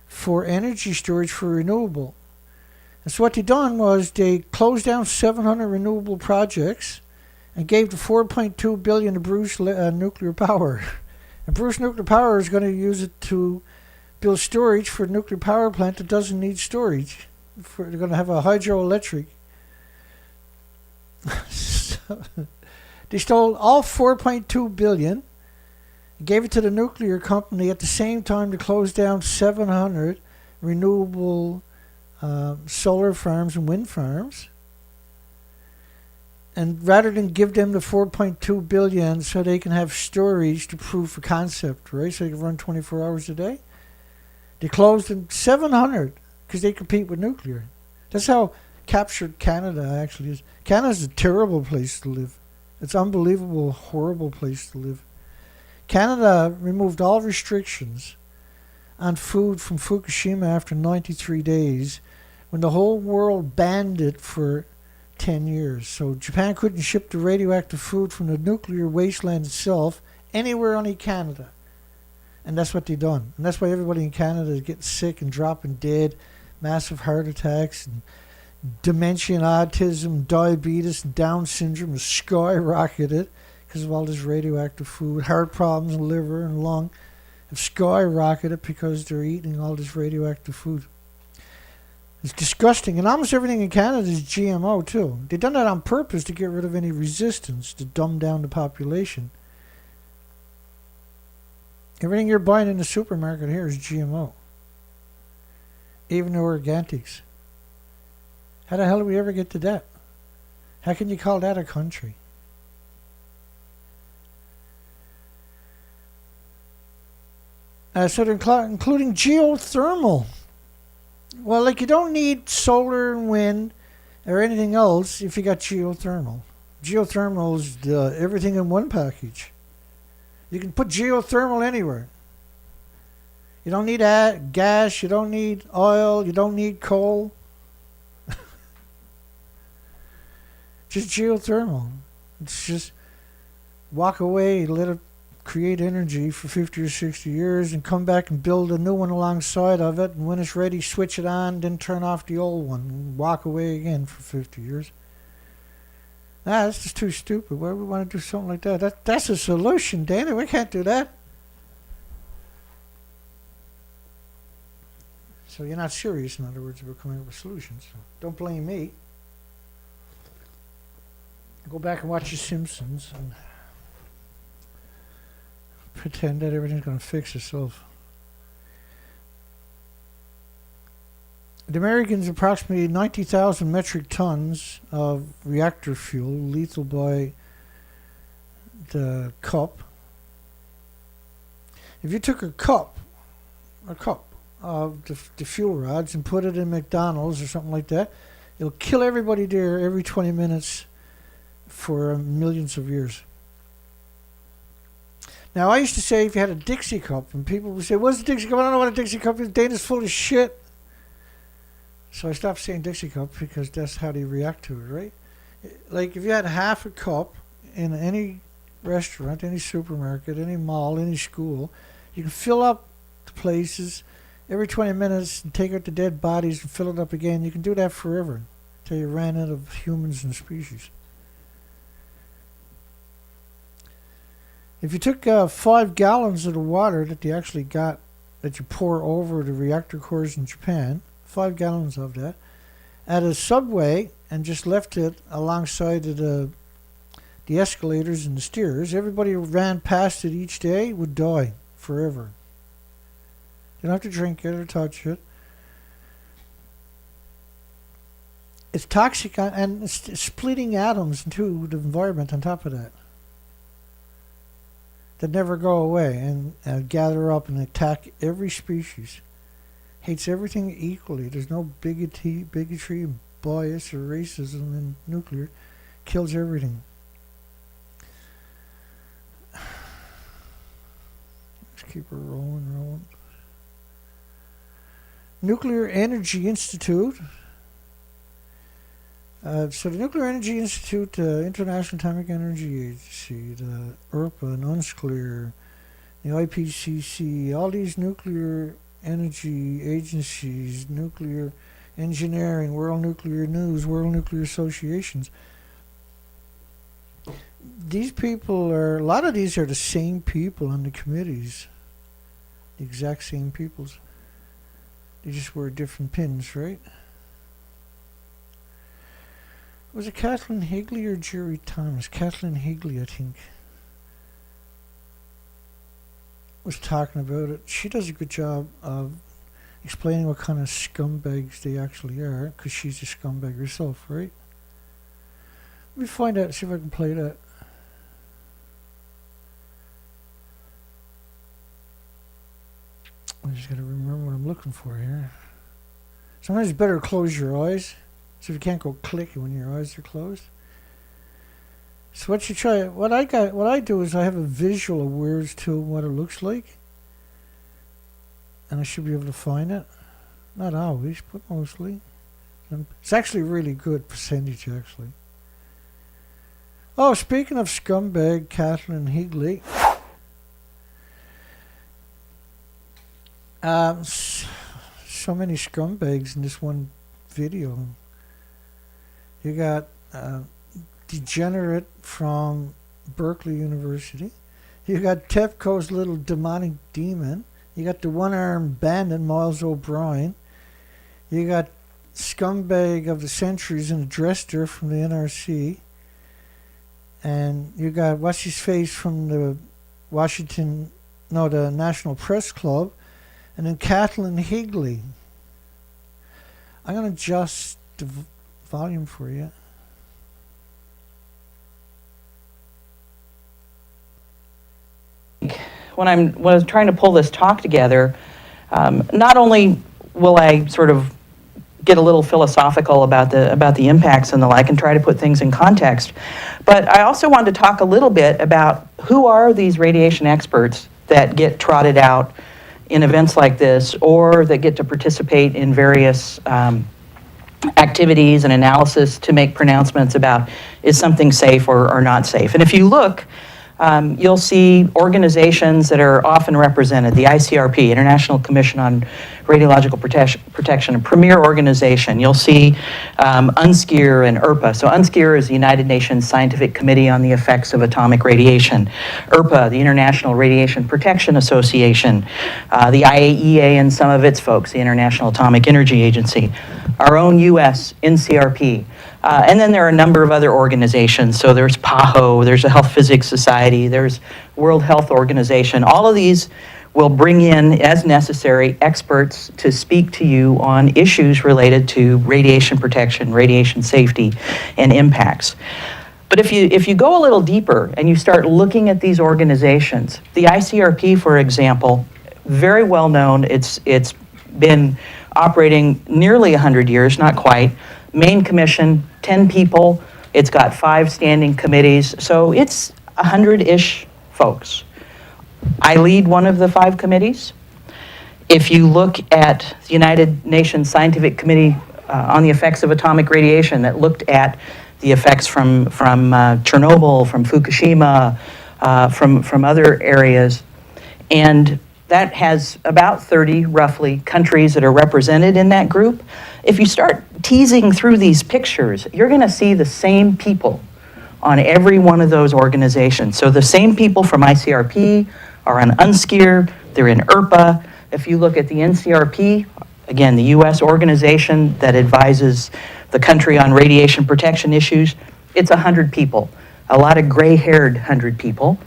for energy storage for renewable. And so what they done was they closed down 700 renewable projects and gave the $4.2 billion to Bruce Nuclear Power. And Bruce Nuclear Power is going to use it to build storage for a nuclear power plant that doesn't need storage. They're going to have a hydroelectric. So they stole all $4.2 billion, gave it to the nuclear company at the same time to close down 700 renewable solar farms and wind farms. And rather than give them the $4.2 billion so they can have storage to prove a concept, right? So they can run 24 hours a day. They closed them 700 because they compete with nuclear. That's how captured Canada actually is. Canada's a terrible place to live. It's unbelievable, horrible place to live. Canada removed all restrictions on food from Fukushima after 93 days when the whole world banned it for 10 years. So Japan couldn't ship the radioactive food from the nuclear wasteland itself anywhere, only Canada. And that's what they done. And that's why everybody in Canada is getting sick and dropping dead, massive heart attacks, and dementia and autism, diabetes, and Down syndrome has skyrocketed because of all this radioactive food. Heart problems, liver and lung have skyrocketed because they're eating all this radioactive food. It's disgusting. And almost everything in Canada is GMO too. They've done that on purpose to get rid of any resistance, to dumb down the population. Everything you're buying in the supermarket here is GMO. Even the organics. How the hell did we ever get to that? How can you call that a country? So they're including geothermal. Well, like you don't need solar and wind or anything else if you got geothermal. Geothermal is everything in one package. You can put geothermal anywhere. You don't need gas, you don't need oil, you don't need coal. Just geothermal. It's just walk away, let it create energy for 50 or 60 years and come back and build a new one alongside of it. And when it's ready, switch it on, then turn off the old one and walk away again for 50 years. That's just too stupid. Why would we want to do something like that? That's a solution, Dana. We can't do that. So you're not serious, in other words, about coming up with solutions. So don't blame me. Go back and watch The Simpsons and pretend that everything's going to fix itself. The Americans approximately 90,000 metric tons of reactor fuel, lethal by the cup. If you took a cup of the fuel rods and put it in McDonald's or something like that, it'll kill everybody there every 20 minutes for millions of years. Now, I used to say if you had a Dixie cup, and people would say, what's a Dixie cup? I don't know what a Dixie cup is. Dana's full of shit. So I stopped saying Dixie cup because that's how they react to it, right? Like if you had half a cup in any restaurant, any supermarket, any mall, any school, you can fill up the places every 20 minutes and take out the dead bodies and fill it up again. You can do that forever until you ran out of humans and species. If you took 5 gallons of the water that they actually got, that you pour over the reactor cores in Japan, 5 gallons of that, at a subway and just left it alongside of the escalators and the stairs, everybody who ran past it each day would die forever. You don't have to drink it or touch it. It's toxic and it's splitting atoms into the environment on top of that. That never go away and gather up and attack every species. Hates everything equally. There's no bigotry, bias, or racism in nuclear. Kills everything. Let's keep her rolling. Nuclear Energy Institute. So the Nuclear Energy Institute, the International Atomic Energy Agency, the IRPA and UNSCLEAR, the IPCC, all these nuclear energy agencies, nuclear engineering, World Nuclear News, World Nuclear Associations. These people a lot of these are the same people on the committees. The exact same peoples. They just wear different pins, right? Was it Kathleen Higley or Jerry Thomas? Kathleen Higley, I think, was talking about it. She does a good job of explaining what kind of scumbags they actually are, because she's a scumbag herself, right? Let me find out, see if I can play that. I just got to remember what I'm looking for here. Sometimes it's better to close your eyes, so you can't go click when your eyes are closed. So what I do is I have a visual awareness to what it looks like, and I should be able to find it. Not always, but mostly. It's actually a really good percentage, actually. Oh, speaking of scumbag Kathleen Higley, so many scumbags in this one video. You got degenerate from Berkeley University. You got TEPCO's little demonic demon. You got the one-armed bandit, Miles O'Brien. You got scumbag of the centuries in a dress there from the NRC. And you got what's-his-face from the the National Press Club. And then Kathleen Higley. I'm going to adjust the volume for you. When I was trying to pull this talk together, not only will I sort of get a little philosophical about the impacts and the like and try to put things in context. But I also wanted to talk a little bit about who are these radiation experts that get trotted out in events like this, or that get to participate in various activities and analysis to make pronouncements about is something safe or not safe. And if you look, you'll see organizations that are often represented. The ICRP, International Commission on Radiological Protection, a premier organization. You'll see UNSCEAR and IRPA. So UNSCEAR is the United Nations Scientific Committee on the Effects of Atomic Radiation. IRPA, the International Radiation Protection Association. The IAEA and some of its folks, the International Atomic Energy Agency. Our own US NCRP. And then there are a number of other organizations. So there's PAHO, there's the Health Physics Society, there's World Health Organization. All of these will bring in, as necessary, experts to speak to you on issues related to radiation protection, radiation safety, and impacts. But if you go a little deeper and you start looking at these organizations, the ICRP, for example, very well known. It's been operating nearly 100 years, not quite. Main commission, 10 people. It's got 5 standing committees. So it's 100-ish folks. I lead one of the 5 committees. If you look at the United Nations Scientific Committee on the Effects of Atomic Radiation that looked at the effects from Chernobyl, from Fukushima, from other areas, and that has about 30, roughly, countries that are represented in that group. If you start teasing through these pictures, you're going to see the same people on every one of those organizations. So the same people from ICRP are on UNSCEAR, they're in IRPA. If you look at the NCRP, again, the US organization that advises the country on radiation protection issues, it's 100 people, a lot of gray-haired 100 people.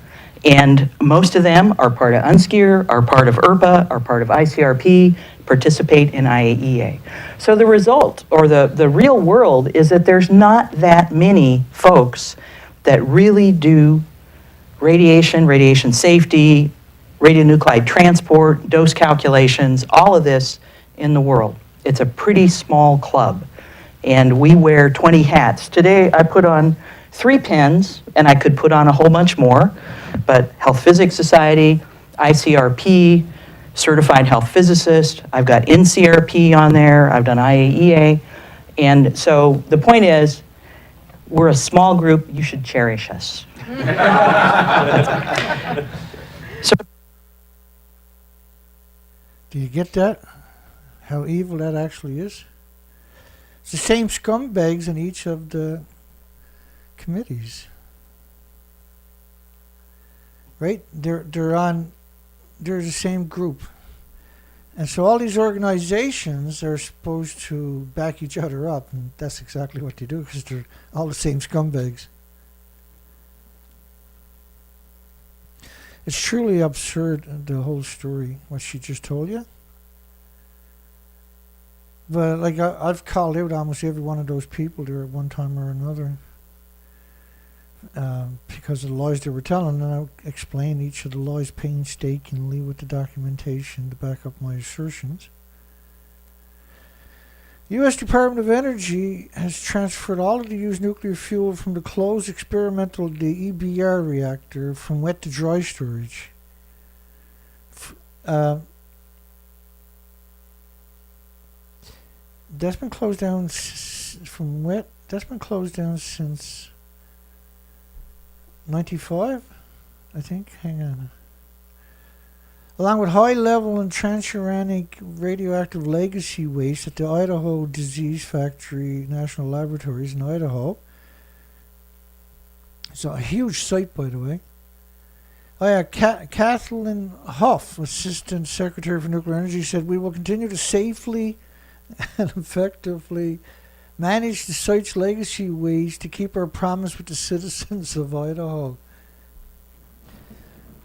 And most of them are part of UNSCEAR, are part of IRPA, are part of ICRP, participate in IAEA. So the result, or the real world, is that there's not that many folks that really do radiation safety, radionuclide transport, dose calculations, all of this in the world. It's a pretty small club. And we wear 20 hats. Today I put on 3 pins, and I could put on a whole bunch more, but Health Physics Society, ICRP, Certified Health Physicist, I've got NCRP on there, I've done IAEA, and so the point is, we're a small group, you should cherish us. So, do you get that? How evil that actually is? It's the same scumbags in each of the committees, right? They're the same group, and so all these organizations are supposed to back each other up, and that's exactly what they do because they're all the same scumbags. It's truly absurd, the whole story, what she just told you. But like I've called out almost every one of those people there at one time or another because of the lies they were telling, and I'll explain each of the lies painstakingly with the documentation to back up my assertions. U.S. Department of Energy has transferred all of the used nuclear fuel from the closed experimental EBR reactor from wet to dry storage. That's been closed down from wet. That's been closed down since 95, I think. Hang on. Along with high-level and transuranic radioactive legacy waste at the Idaho Disease Factory National Laboratories in Idaho. It's a huge site, by the way. Oh yeah, Kathleen Huff, Assistant Secretary for Nuclear Energy, said, "We will continue to safely and effectively manage the site's legacy waste to keep our promise with the citizens of Idaho."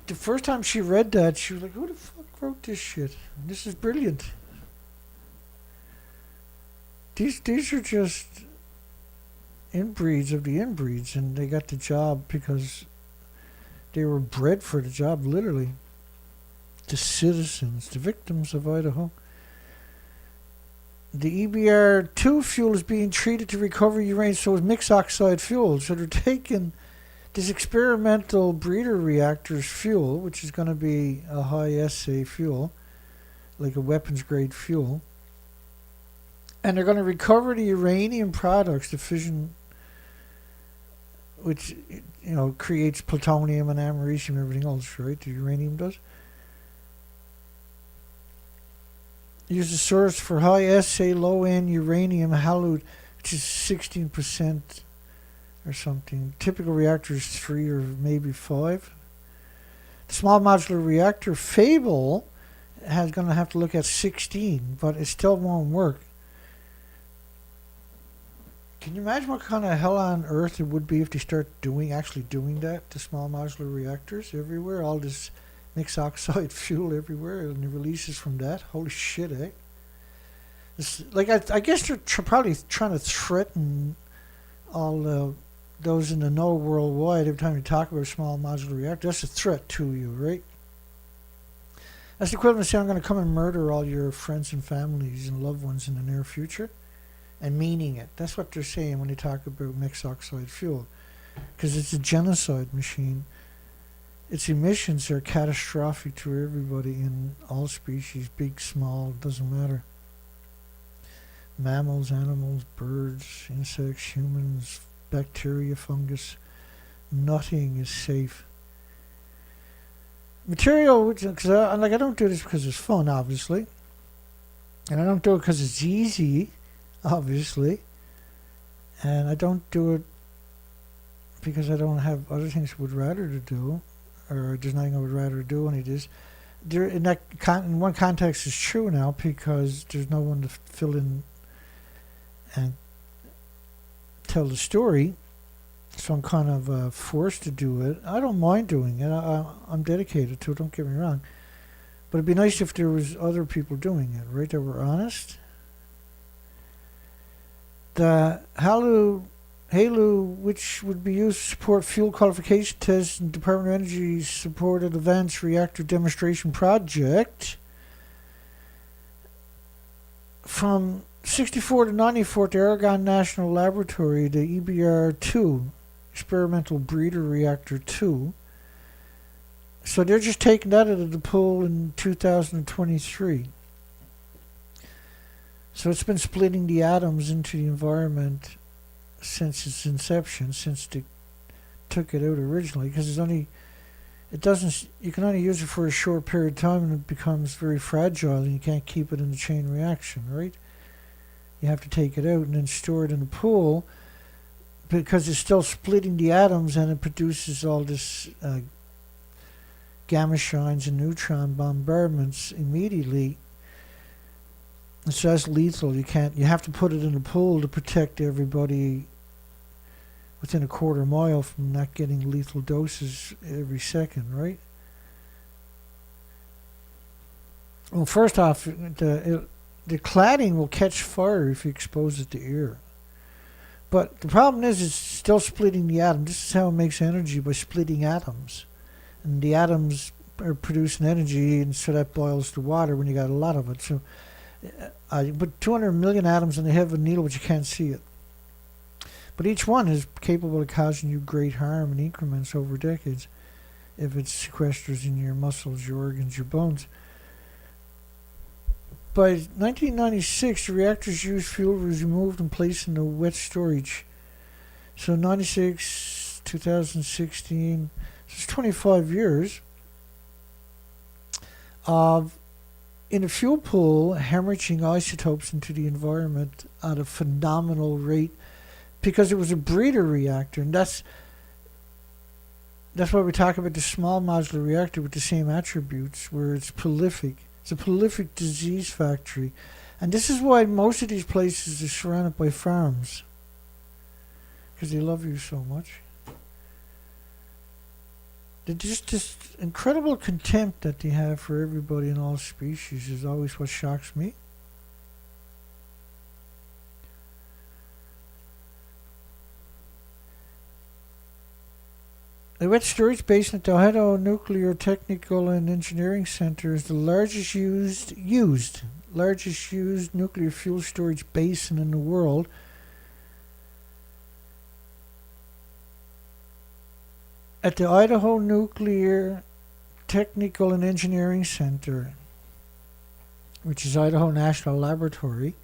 The first time she read that, she was like, who the fuck wrote this shit? This is brilliant. These are just inbreeds of the inbreeds, and they got the job because they were bred for the job, literally. The citizens, the victims of Idaho. The EBR2 fuel is being treated to recover uranium, so it's mixed oxide fuel. So they're taking this experimental breeder reactor's fuel, which is going to be a high assay fuel, like a weapons grade fuel, and they're going to recover the uranium products, the fission, which creates plutonium and americium and everything else, right? The uranium does. Use a source for high assay low end uranium halide, which is 16% or something. Typical reactor is 3 or maybe 5. The small modular reactor Fable has going to have to look at 16, but it still won't work. Can you imagine what kind of hell on earth it would be if they start actually doing that to small modular reactors everywhere? All this mixed oxide fuel everywhere and the releases from that. Holy shit, eh? I guess they're probably trying to threaten all those in the know worldwide every time you talk about a small modular reactor. That's a threat to you, right? That's the equivalent of saying I'm going to come and murder all your friends and families and loved ones in the near future. And meaning it. That's what they're saying when they talk about mixed oxide fuel. Because it's a genocide machine. Its emissions are catastrophic to everybody in all species, big, small, doesn't matter. Mammals, animals, birds, insects, humans, bacteria, fungus. Nothing is safe. Material, because I don't do this because it's fun, obviously. And I don't do it because it's easy, obviously. And I don't do it because I don't have other things I would rather to do. Or there's nothing I would rather do any of this. In one context it's true now because there's no one to fill in and tell the story. So I'm kind of forced to do it. I don't mind doing it. I'm dedicated to it, don't get me wrong. But it'd be nice if there was other people doing it, right, that were honest. The HALU, which would be used to support fuel qualification tests and Department of Energy supported advanced reactor demonstration project. From 64 to 94 at the Oregon National Laboratory, the EBR2, Experimental Breeder Reactor 2. So they're just taking that out of the pool in 2023. So it's been splitting the atoms into the environment since its inception, since they took it out originally, because you can only use it for a short period of time and it becomes very fragile and you can't keep it in the chain reaction, right? You have to take it out and then store it in a pool because it's still splitting the atoms and it produces all this gamma shines and neutron bombardments immediately. So that's lethal. You have to put it in a pool to protect everybody within a quarter mile from not getting lethal doses every second, right? Well, first off, the cladding will catch fire if you expose it to air. But the problem is it's still splitting the atom. This is how it makes energy, by splitting atoms. And the atoms are producing energy, and so that boils the water when you got a lot of it. So put 200 million atoms in the head of a needle, but you can't see it. But each one is capable of causing you great harm in increments over decades if it sequesters in your muscles, your organs, your bones. By 1996, the reactor's used fuel was removed and placed in the wet storage. So 96, 2016, so it's 25 years of in a fuel pool hemorrhaging isotopes into the environment at a phenomenal rate because it was a breeder reactor, and that's why we talk about the small modular reactor with the same attributes, where it's prolific. It's a prolific disease factory. And this is why most of these places are surrounded by farms, because they love you so much. Just this incredible contempt that they have for everybody in all species is always what shocks me. The wet storage basin at the Tohoku Nuclear Technical and Engineering Center is the largest used largest used nuclear fuel storage basin in the world. At the Idaho Nuclear Technical and Engineering Center, which is Idaho National Laboratory,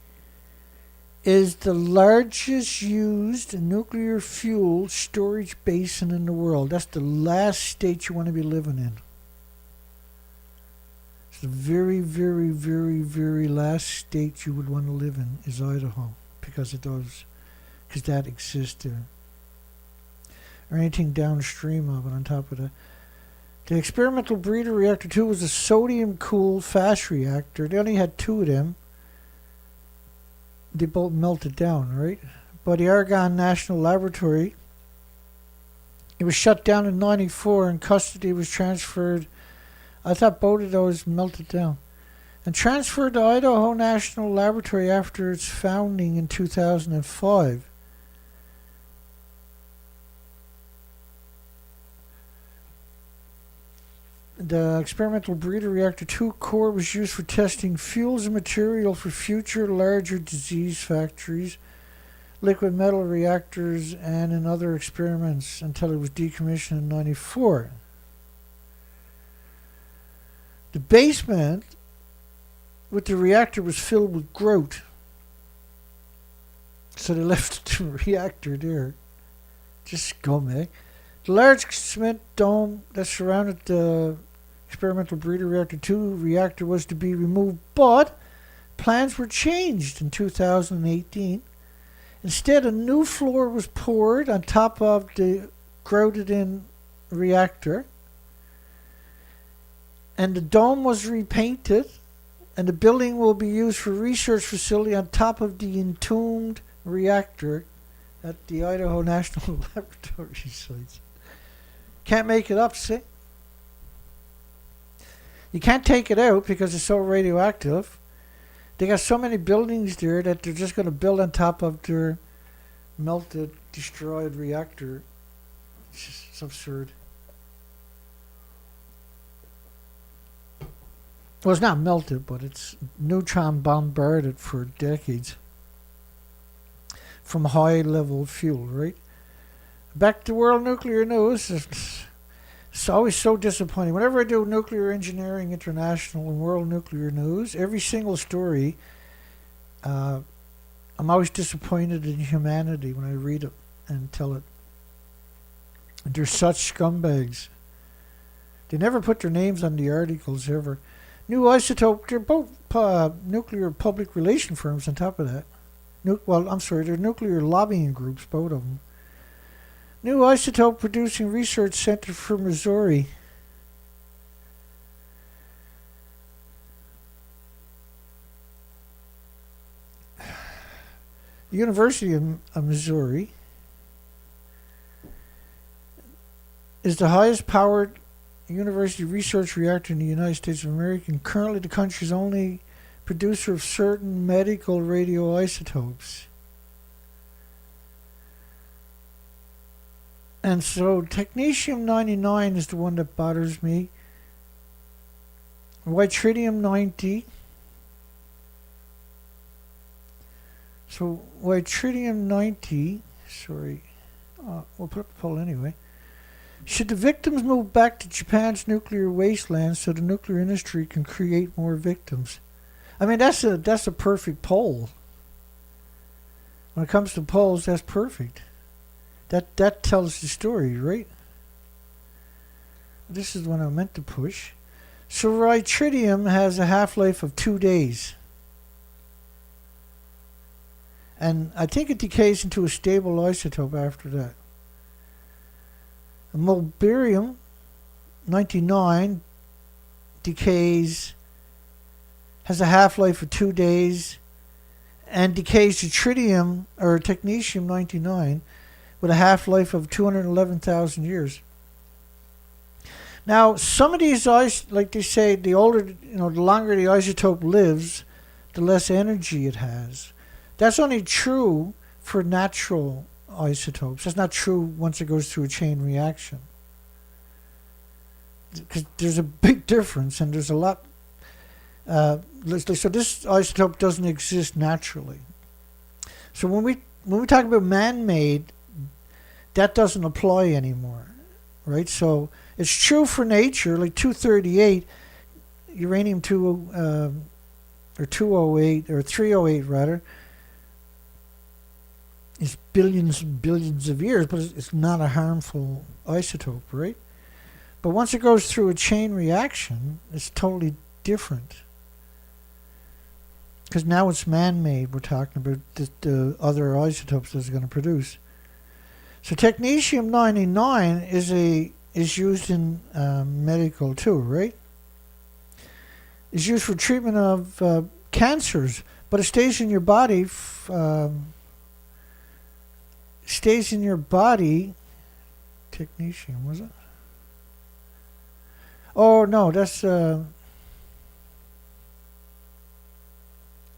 is the largest used nuclear fuel storage basin in the world. That's the last state you want to be living in. It's the very, very, very, very last state you would want to live in is Idaho, because that exists there. Or anything downstream of it on top of that. The experimental breeder reactor 2 was a sodium-cooled fast reactor. They only had 2 of them. They both melted down, right? But the Argonne National Laboratory, it was shut down in '94 and custody was transferred. I thought both of those melted down. And transferred to Idaho National Laboratory after its founding in 2005. The experimental breeder reactor 2 core was used for testing fuels and material for future larger disease factories, liquid metal reactors, and in other experiments until it was decommissioned in '94. The basement with the reactor was filled with grout. So they left the reactor there. Just scumbag. The large cement dome that surrounded the experimental breeder reactor 2 reactor was to be removed, but plans were changed in 2018. Instead, a new floor was poured on top of the grouted-in reactor, and the dome was repainted, and the building will be used for research facility on top of the entombed reactor at the Idaho National Laboratory sites. Can't make it up, see? You can't take it out because it's so radioactive. They got so many buildings there that they're just going to build on top of their melted, destroyed reactor. It's absurd. Well, it's not melted, but it's neutron bombarded for decades from high-level fuel, right? Back to world nuclear news. It's always so disappointing. Whenever I do Nuclear Engineering International and World Nuclear News, every single story, I'm always disappointed in humanity when I read it and tell it. They're such scumbags. They never put their names on the articles ever. New isotope, they're both nuclear public relation firms on top of that. They're nuclear lobbying groups, both of them. New isotope producing research center for Missouri. The University of Missouri is the highest powered university research reactor in the United States of America, and currently the country's only producer of certain medical radioisotopes. And so technetium-99 is the one that bothers me. Yttrium-90. So yttrium-90, we'll put up a poll anyway. Should the victims move back to Japan's nuclear wastelands so the nuclear industry can create more victims? I mean, that's a perfect poll. When it comes to polls, that's perfect. That tells the story, right? This is the one I meant to push. So yttrium has a half-life of 2 days. And I think it decays into a stable isotope after that. Molybdenum 99 has a half-life of 2 days and decays to tritium or technetium 99 with a half-life of 211,000 years. Now, some of these like they say, the longer the isotope lives, the less energy it has. That's only true for natural isotopes. That's not true once it goes through a chain reaction. Because there's a big difference, and there's a lot. So this isotope doesn't exist naturally. So when we talk about man-made, that doesn't apply anymore, right? So it's true for nature, like 238, uranium 208 or 308 rather, is billions and billions of years, but it's not a harmful isotope, right? But once it goes through a chain reaction, it's totally different. Because now it's man-made. We're talking about the other isotopes that it's going to produce. So technetium-99 is used in medical too, right? It's used for treatment of cancers, but it stays in your body. Stays in your body. Technetium, was it? Oh no, that's. Let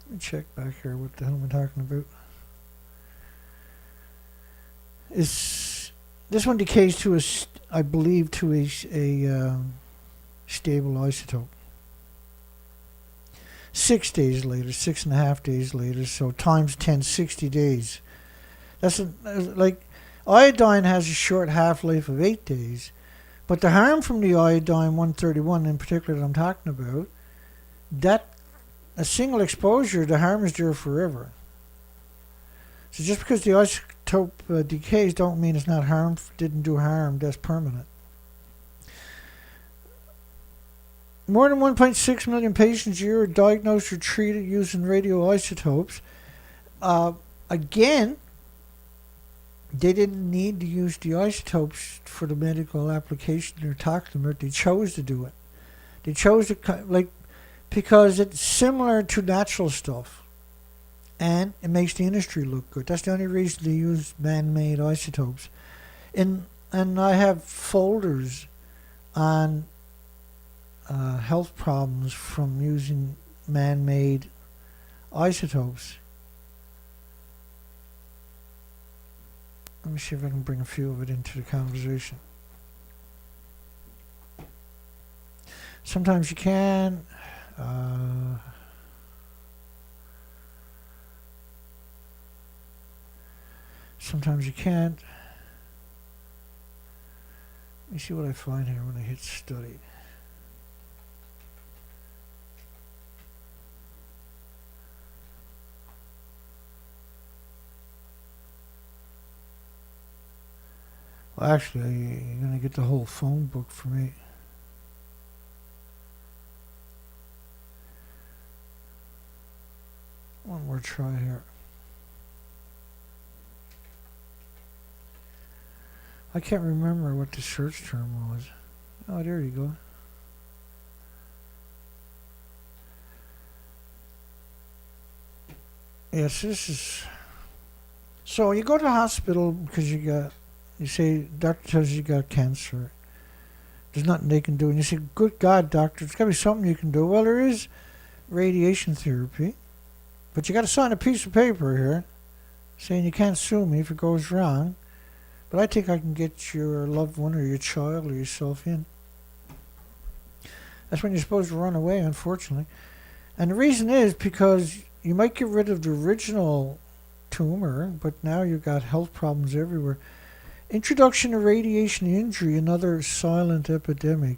me check back here. What the hell am I talking about? This one decays to I believe to a stable isotope. 6 days later, 6.5 days later, so times 10, 60 days. That's like iodine has a short half-life of 8 days, but the harm from the iodine 131 in particular that I'm talking about, that a single exposure, the harm is there forever. So just because the isotope decays don't mean it's not didn't do harm, that's permanent. More than 1.6 million patients a year are diagnosed or treated using radioisotopes. Again, they didn't need to use the isotopes for the medical application they're talking about. They chose to do it. They chose to, because it's similar to natural stuff. And it makes the industry look good. That's the only reason they use man-made isotopes. And I have folders on health problems from using man-made isotopes. Let me see if I can bring a few of it into the conversation. Sometimes you can. Sometimes you can't. Let me see what I find here when I hit study. Well, actually, you're going to get the whole phone book for me. One more try here. I can't remember what the search term was. Oh, there you go. Yes, this is... So you go to the hospital because you say, doctor tells you got cancer. There's nothing they can do. And you say, good God, doctor, there's got to be something you can do. Well, there is radiation therapy. But you got to sign a piece of paper here saying you can't sue me if it goes wrong. But I think I can get your loved one or your child or yourself in. That's when you're supposed to run away, unfortunately. And the reason is because you might get rid of the original tumor, but now you've got health problems everywhere. Introduction to radiation injury, another silent epidemic.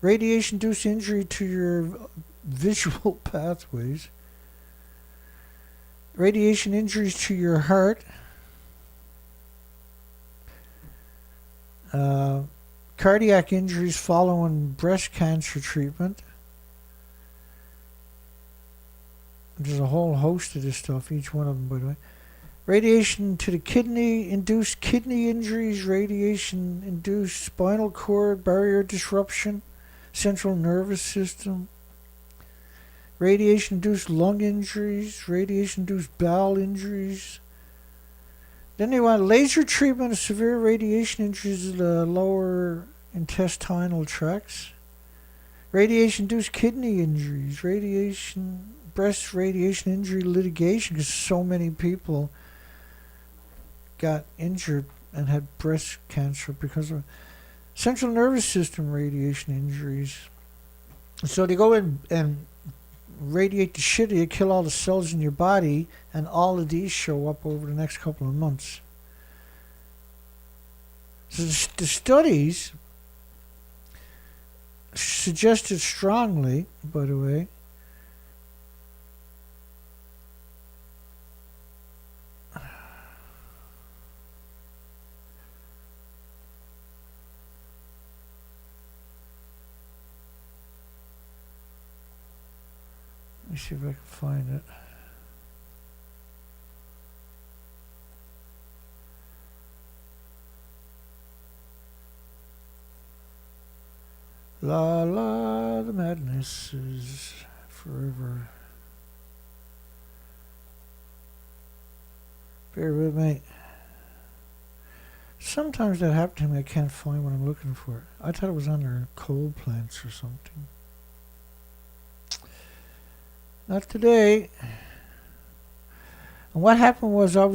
Radiation-induced injury to your visual pathways. Radiation injuries to your heart. Cardiac injuries following breast cancer treatment. There's a whole host of this stuff, each one of them, by the way. Radiation to the kidney, induced kidney injuries, radiation induced spinal cord barrier disruption, central nervous system, radiation induced lung injuries, radiation induced bowel injuries. Then they want laser treatment of severe radiation injuries of the lower intestinal tracts, radiation induced kidney injuries, breast radiation injury litigation, because so many people got injured and had breast cancer because of central nervous system radiation injuries. So they go in and radiate the shit out of you, kill all the cells in your body, and all of these show up over the next couple of months. So the studies suggested strongly, by the way, let me see if I can find it. La la, the madness is forever. Bear with me. Sometimes that happens to me, I can't find what I'm looking for. I thought it was under coal plants or something. Not today. And what happened was I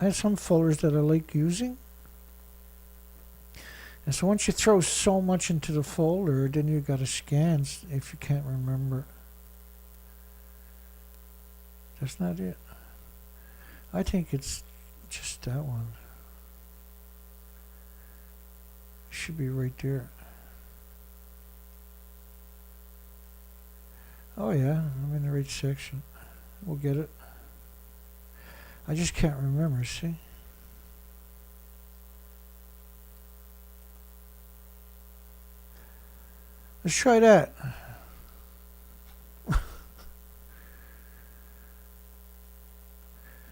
had some folders that I like using. And so once you throw so much into the folder, then you got to scan if you can't remember. That's not it. I think it's just that one. It should be right there. Oh yeah, I'm in the right section. We'll get it. I just can't remember, see? Let's try that.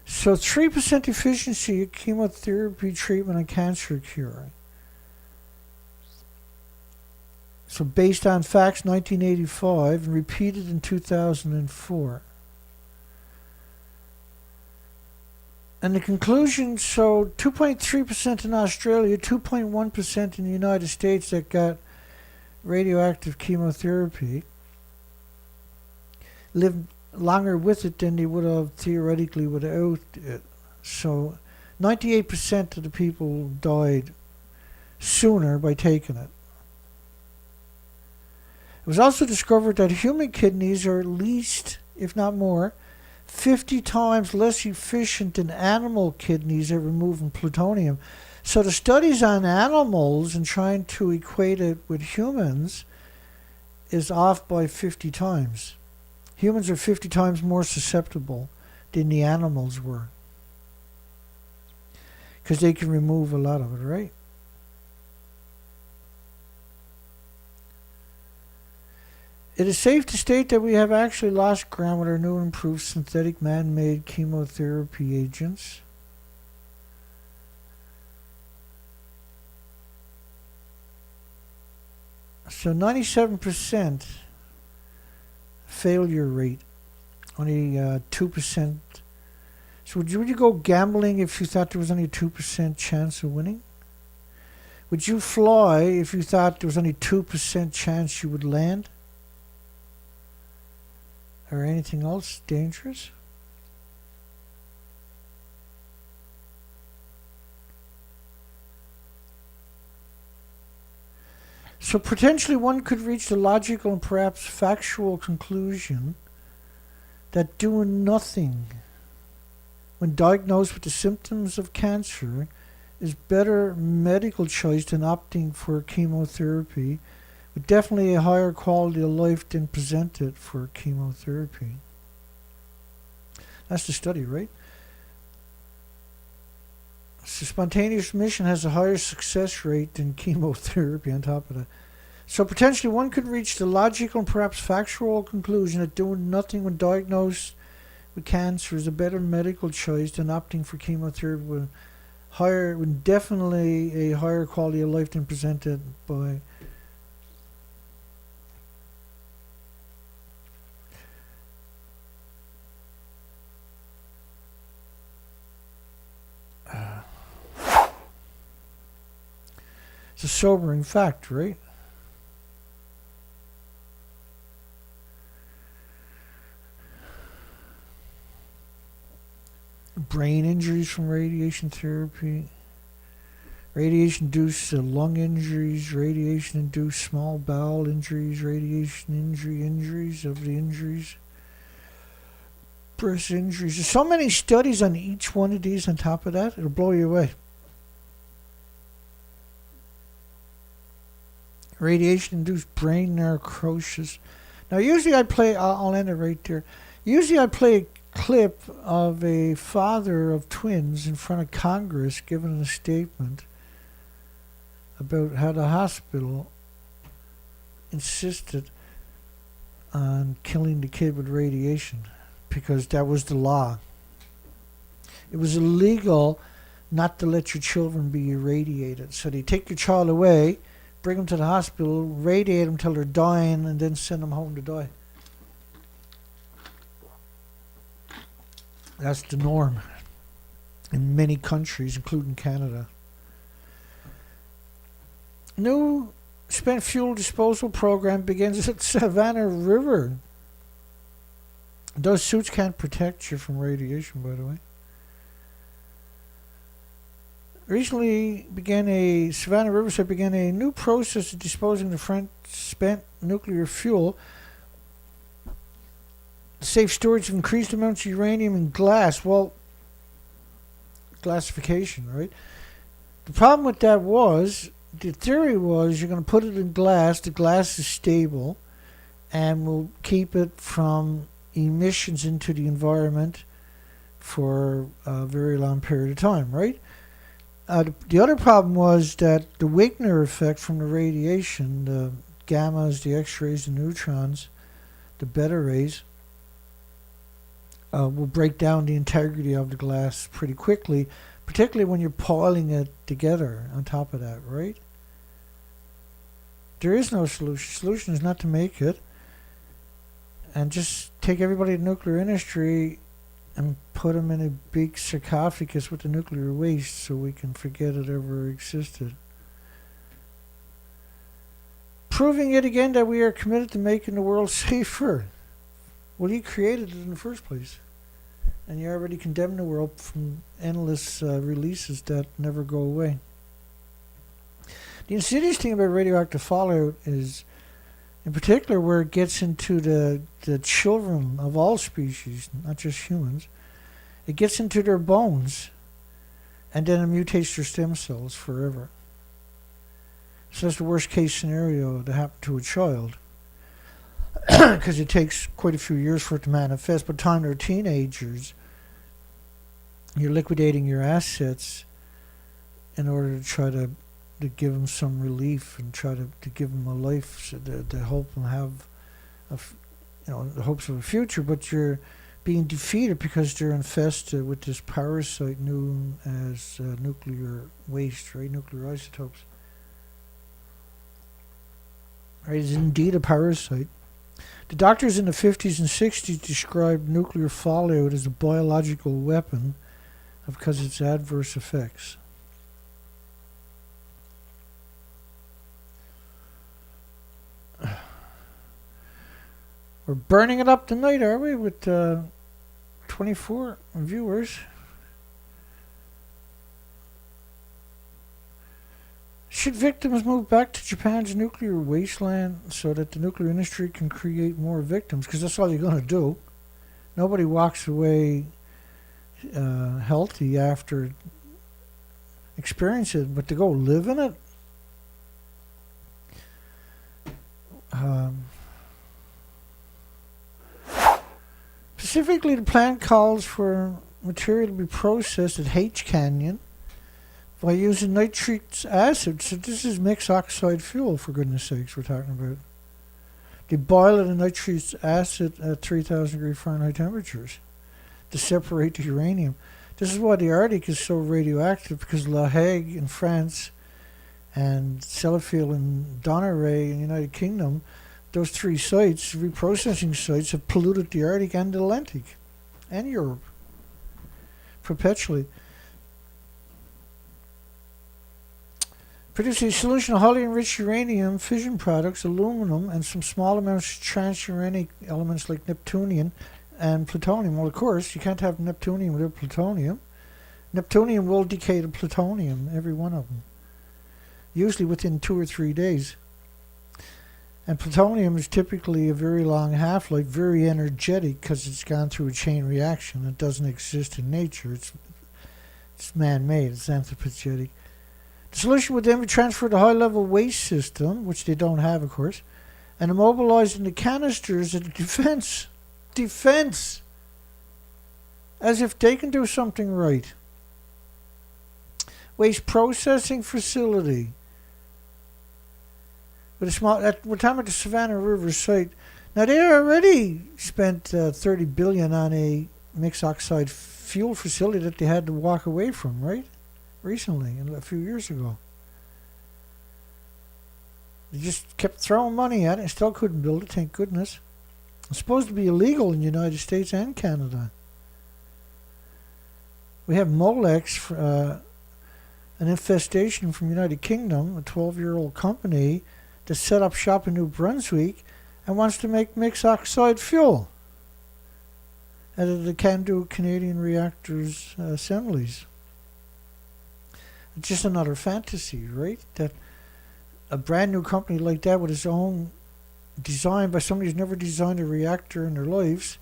So 3% efficiency of chemotherapy treatment and cancer cure. So based on facts 1985 and repeated in 2004. And the conclusion, so 2.3% in Australia, 2.1% in the United States that got radioactive chemotherapy lived longer with it than they would have theoretically without it. So 98% of the people died sooner by taking it. It was also discovered that human kidneys are at least, if not more, 50 times less efficient than animal kidneys at removing plutonium. So the studies on animals and trying to equate it with humans is off by 50 times. Humans are 50 times more susceptible than the animals were. Because they can remove a lot of it, right? It is safe to state that we have actually lost ground with our new and improved synthetic man-made chemotherapy agents. So 97% failure rate, only 2%. So would you go gambling if you thought there was only a 2% chance of winning? Would you fly if you thought there was only 2% chance you would land? Or anything else dangerous? So potentially one could reach the logical and perhaps factual conclusion that doing nothing when diagnosed with the symptoms of cancer is better medical choice than opting for chemotherapy, with definitely a higher quality of life than presented for chemotherapy. That's the study, right? So spontaneous remission has a higher success rate than chemotherapy on top of that. So potentially one could reach the logical and perhaps factual conclusion that doing nothing when diagnosed with cancer is a better medical choice than opting for chemotherapy with definitely a higher quality of life than presented by it's a sobering fact, right? Brain injuries from radiation therapy. Radiation-induced lung injuries, radiation-induced small bowel injuries, injuries of the injuries, breast injuries. There's so many studies on each one of these on top of that, it'll blow you away. Radiation-induced brain necrosis. Now, usually I'll end it right there. Usually I play a clip of a father of twins in front of Congress giving a statement about how the hospital insisted on killing the kid with radiation because that was the law. It was illegal not to let your children be irradiated. So they take your child away, bring them to the hospital, radiate them till they're dying, and then send them home to die. That's the norm in many countries, including Canada. New spent fuel disposal program begins at Savannah River. Those suits can't protect you from radiation, by the way. Recently Savannah Riverside began a new process of disposing of French spent nuclear fuel. Safe storage of increased amounts of uranium in glass. Well, glassification, right? The problem with that was, the theory was you're going to put it in glass, the glass is stable, and will keep it from emissions into the environment for a very long period of time, right? The other problem was that the Wigner effect from the radiation, the gammas, the X-rays, the neutrons, the beta rays, will break down the integrity of the glass pretty quickly, particularly when you're piling it together on top of that, right? There is no solution. Solution is not to make it and just take everybody in the nuclear industry and put them in a big sarcophagus with the nuclear waste so we can forget it ever existed. Proving yet again that we are committed to making the world safer. Well, you created it in the first place. And you already condemned the world from endless releases that never go away. The insidious thing about radioactive fallout is, in particular, where it gets into the children of all species, not just humans, it gets into their bones, and then it mutates their stem cells forever. So that's the worst case scenario to happen to a child, because it takes quite a few years for it to manifest. By the time they're teenagers, you're liquidating your assets in order to try to give them some relief and try to give them a life, so to help them have the hopes of a future. But you're being defeated because they're infested with this parasite known as nuclear waste, right? Nuclear isotopes. Right, it's indeed a parasite. The doctors in the 50s and 60s described nuclear fallout as a biological weapon because of its adverse effects. We're burning it up tonight, are we, with 24 viewers? Should victims move back to Japan's nuclear wasteland so that the nuclear industry can create more victims? Because that's all you're going to do. Nobody walks away healthy after experiencing it, but to go live in it? Specifically, the plan calls for material to be processed at H Canyon by using nitric acid. So this is mixed oxide fuel, for goodness sakes, we're talking about. They boil it in nitric acid at 3,000 degree Fahrenheit temperatures to separate the uranium. This is why the Arctic is so radioactive, because La Hague in France and Sellafield and Donneray in the United Kingdom, those three sites, reprocessing sites, have polluted the Arctic and the Atlantic and Europe perpetually. Produce a solution of highly enriched uranium, fission products, aluminum, and some small amounts of transuranic elements like neptunium and plutonium. Well, of course, you can't have neptunium without plutonium. Neptunium will decay to plutonium, every one of them. usually within 2 or 3 days. And plutonium is typically a very long half-life, very energetic because it's gone through a chain reaction. It doesn't exist in nature. It's man-made. It's anthropogenic. The solution would then be transferred to a high-level waste system, which they don't have, of course, and immobilized in the canisters at a defense. Defense! As if they can do something right. Waste processing facility. With a small, we're talking about the Savannah River site. Now they already spent $30 billion on a mixed oxide fuel facility that they had to walk away from, right? Recently, a few years ago. They just kept throwing money at it and still couldn't build it, thank goodness. It's supposed to be illegal in the United States and Canada. We have Molex, an infestation from United Kingdom, a 12-year-old company that set up shop in New Brunswick and wants to make mixed oxide fuel out of the can-do Canadian reactors assemblies. It's just another fantasy, right? That a brand new company like that with its own design by somebody who's never designed a reactor in their lives.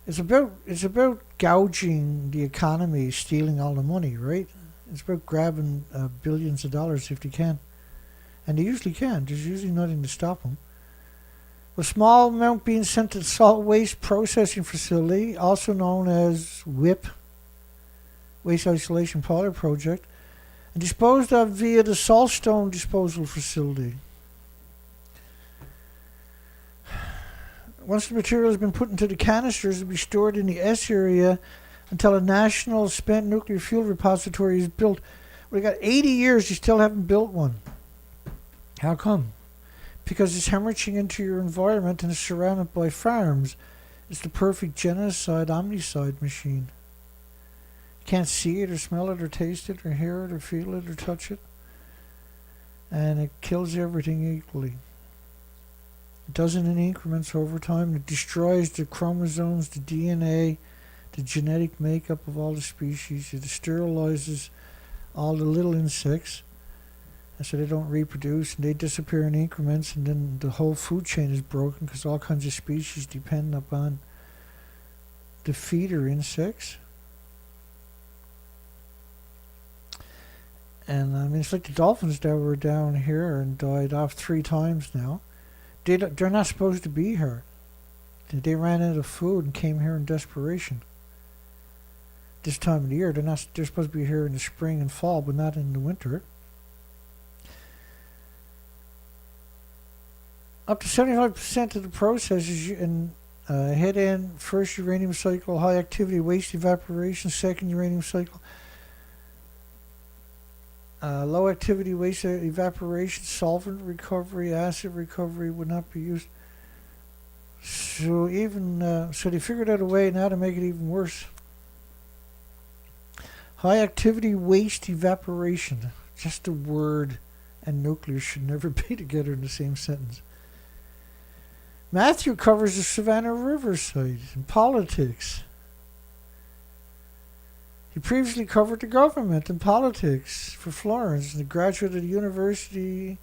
It's about gouging the economy, stealing all the money, right? It's about grabbing billions of dollars if they can. And they usually can. There's usually nothing to stop them. A small amount being sent to the Salt Waste Processing Facility, also known as WIP, Waste Isolation Pilot Project, and disposed of via the Saltstone Disposal Facility. Once the material has been put into the canisters, it will be stored in the S area until a national spent nuclear fuel repository is built. We got 80 years, you still haven't built one. How come? Because it's hemorrhaging into your environment and it's surrounded by farms. It's the perfect genocide, omnicide machine. You can't see it or smell it or taste it or hear it or feel it or touch it. And it kills everything equally. It does it in increments over time. It destroys the chromosomes, the DNA, the genetic makeup of all the species. It sterilizes all the little insects, and so they don't reproduce, and they disappear in increments, and then the whole food chain is broken because all kinds of species depend upon the feeder insects. And I mean, it's like the dolphins that were down here and died off 3 times now. They're not supposed to be here. They ran out of food and came here in desperation. This time of the year, they're supposed to be here in the spring and fall, but not in the winter. Up to 75% of the process is in head-end, first uranium cycle, high-activity waste evaporation, second uranium cycle, low-activity waste evaporation, solvent recovery, acid recovery would not be used. So so they figured out a way now to make it even worse. High-activity waste evaporation. Just a word and nuclear should never be together in the same sentence. Matthew covers the Savannah River site and politics. He previously covered the government and politics for Florence, the graduate of the University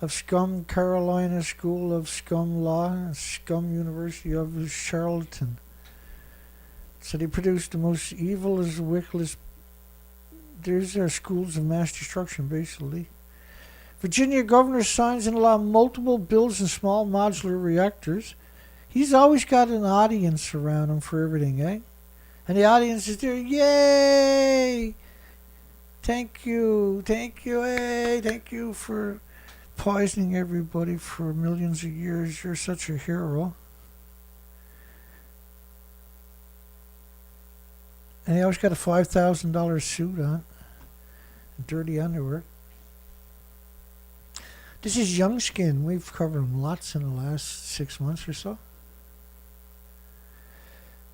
of Scum Carolina School of Scum Law and Scum University of Charlottetown. So they produced the most evil, as wickedest. There's their schools of mass destruction, basically. Virginia governor signs and allow multiple bills in small modular reactors. He's always got an audience around him for everything, eh? And the audience is there, yay! Thank you, hey, thank you for poisoning everybody for millions of years. You're such a hero. And he always got a $5,000 suit on, and dirty underwear. This is Young Skin. We've covered him lots in the last 6 months or so.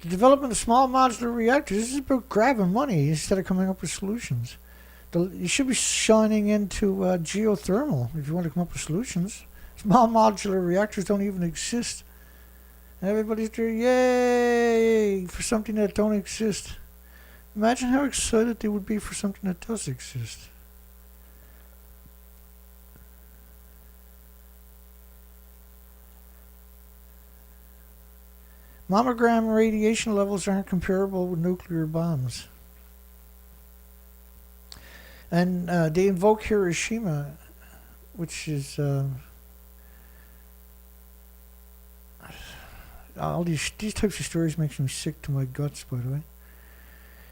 The development of small modular reactors, this is about grabbing money instead of coming up with solutions. You should be shining into geothermal if you want to come up with solutions. Small modular reactors don't even exist. And everybody's there, yay, for something that don't exist. Imagine how excited they would be for something that does exist. Mammogram radiation levels aren't comparable with nuclear bombs. And they invoke Hiroshima, which is all these types of stories makes me sick to my guts, by the way.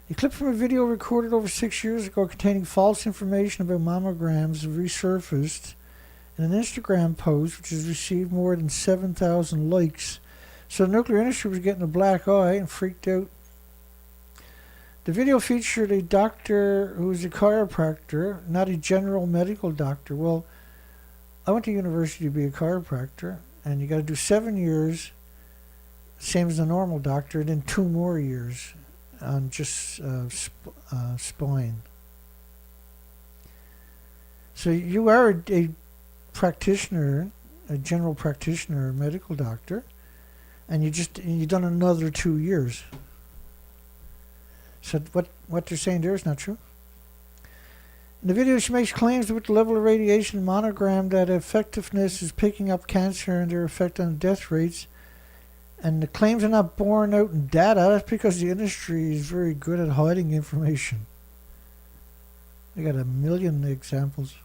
A clip from a video recorded over 6 years ago containing false information about mammograms resurfaced in an Instagram post which has received more than 7,000 likes. So the nuclear industry was getting a black eye and freaked out. The video featured a doctor who was a chiropractor, not a general medical doctor. Well, I went to university to be a chiropractor, and you got to do 7 years, same as a normal doctor, and then 2 more years on just spine. So you are a practitioner, a general practitioner, a medical doctor, and you've done another 2 years. So what they're saying there is not true. In the video, she makes claims with the level of radiation monogram that effectiveness is picking up cancer and their effect on death rates. And the claims are not borne out in data. That's because the industry is very good at hiding information. They got a million examples.